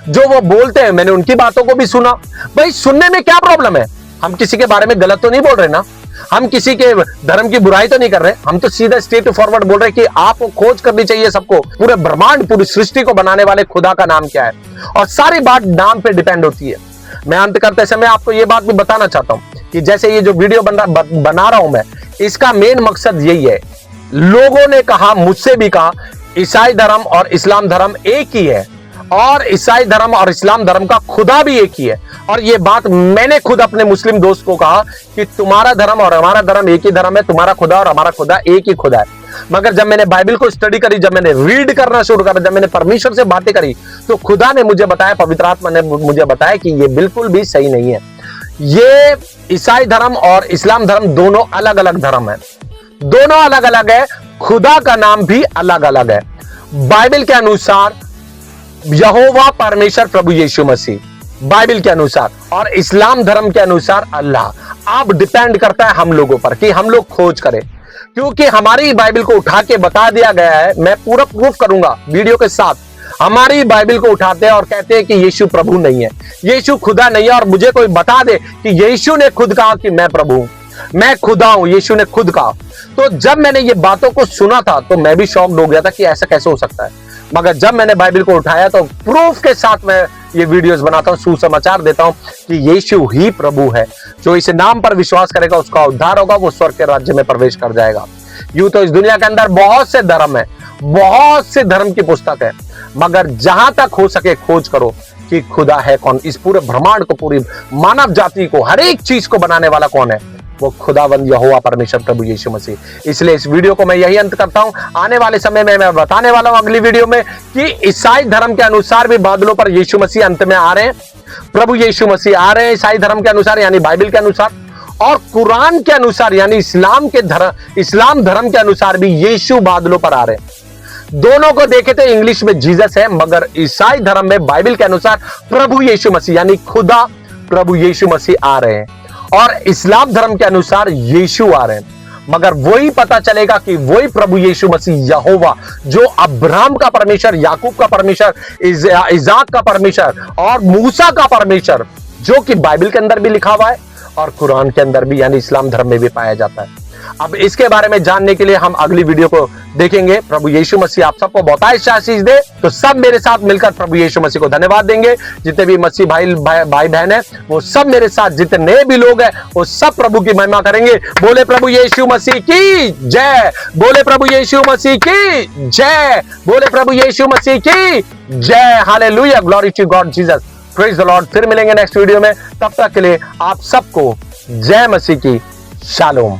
जो वो बोलते हैं, मैंने उनकी बातों को भी सुना। भाई, सुनने में क्या प्रॉब्लम है? हम किसी के बारे में गलत तो नहीं बोल रहे ना, हम किसी के धर्म की बुराई तो नहीं कर रहे, हम तो सीधा स्ट्रेट फॉरवर्ड बोल रहे कि आपको खोज करनी चाहिए सबको। पूरे ब्रह्मांड, पूरी सृष्टि को बनाने वाले खुदा का नाम क्या है, और सारी बात नाम पे डिपेंड होती है। मैं अंत करते समय आपको ये बात भी बताना चाहता हूं कि जैसे ये जो वीडियो बना रहा हूं मैं, इसका मेन मकसद यही है। लोगों ने कहा, मुझसे भी कहा, ईसाई धर्म और इस्लाम धर्म एक ही है और ईसाई धर्म और इस्लाम धर्म का खुदा भी एक ही है। और ये बात मैंने खुद अपने मुस्लिम दोस्त को कहा कि तुम्हारा धर्म और हमारा धर्म एक ही धर्म है, तुम्हारा खुदा और हमारा खुदा एक ही खुदा है। मगर जब मैंने बाइबल को स्टडी करी, जब मैंने रीड करना शुरू करा, जब मैंने परमेश्वर से बातें करी, तो खुदा ने मुझे बताया, पवित्र आत्मा ने मुझे बताया कि ये बिल्कुल भी सही नहीं है। ये ईसाई धर्म और इस्लाम धर्म दोनों अलग अलग धर्म है, दोनों अलग अलग है, खुदा का नाम भी अलग अलग है। बाइबल के अनुसार यहोवा परमेश्वर प्रभु यीशु मसीह, बाइबल के अनुसार, और इस्लाम धर्म के अनुसार अल्लाह। अब डिपेंड करता है हम लोगों पर कि हम लोग खोज करें, क्योंकि हमारी बाइबल को उठा के बता दिया गया है। मैं पूरा प्रूफ करूंगा वीडियो के साथ। हमारी बाइबल को उठाते हैं और कहते हैं कि यीशु प्रभु नहीं है, यीशु खुदा नहीं है, और मुझे कोई बता दे कि यीशु ने खुद कहा कि मैं प्रभु हूं, मैं खुदा हूं, यीशु ने खुद कहा। तो जब मैंने ये बातों को सुना था तो मैं भी शॉक्ड हो गया था कि ऐसा कैसे हो सकता है। मगर जब मैंने बाइबल को उठाया तो प्रूफ के साथ मैं ये वीडियोस बनाता हूं, सुसमाचार देता हूं कि यीशु ही प्रभु है। जो इस नाम पर विश्वास करेगा उसका उद्धार होगा, वो स्वर्ग के राज्य में प्रवेश कर जाएगा। यूं तो इस दुनिया के अंदर बहुत से धर्म है, बहुत से धर्म की पुस्तक है, मगर जहां तक हो सके खोज करो कि खुदा है कौन। इस पूरे ब्रह्मांड को, पूरी मानव जाति को, हर एक चीज को बनाने वाला कौन है? वो खुदावंद यहोवा परमेश्वर प्रभु यीशु मसीह। इसलिए इस वीडियो को मैं यही अंत करता हूं। आने वाले समय में मैं बताने वाला हूं अगली वीडियो में कि ईसाई धर्म के अनुसार भी बादलों पर यीशु मसीह अंत में आ रहे हैं, प्रभु यीशु मसीह आ रहे हैं ईसाई धर्म के अनुसार, यानी बाइबल के अनुसार, और कुरान के अनुसार यानी इस्लाम धर्म के अनुसार भी यीशु बादलों पर आ रहे हैं। दोनों को देखे तो इंग्लिश में जीसस है, मगर ईसाई धर्म में बाइबल के अनुसार प्रभु यीशु मसीह यानी खुदा प्रभु यीशु मसीह आ रहे हैं, और इस्लाम धर्म के अनुसार यीशु आ रहे हैं। मगर वही पता चलेगा कि वही प्रभु यीशु मसीह यहोवा, जो अब्राहम का परमेश्वर, याकूब का परमेश्वर, इजाक का परमेश्वर और मूसा का परमेश्वर, जो कि बाइबल के अंदर भी लिखा हुआ है और कुरान के अंदर भी यानी इस्लाम धर्म में भी पाया जाता है। अब इसके बारे में जानने के लिए हम अगली वीडियो को देखेंगे। प्रभु यीशु मसीह आप सबको बहुत आशीष दे। तो सब मेरे साथ मिलकर प्रभु यीशु मसीह को धन्यवाद देंगे। जितने भी मसीह भाई बहन है वो सब मेरे साथ, जितने भी लोग हैं वो सब प्रभु की महिमा करेंगे। बोले प्रभु यीशु मसीह की जय, बोले प्रभु यीशु मसीह की जय, बोले प्रभु यीशु मसीह की जय। Hallelujah, glory to God Jesus, praise the Lord. फिर मिलेंगे नेक्स्ट वीडियो में, तब तक के लिए आप सबको जय मसीह की शालोम।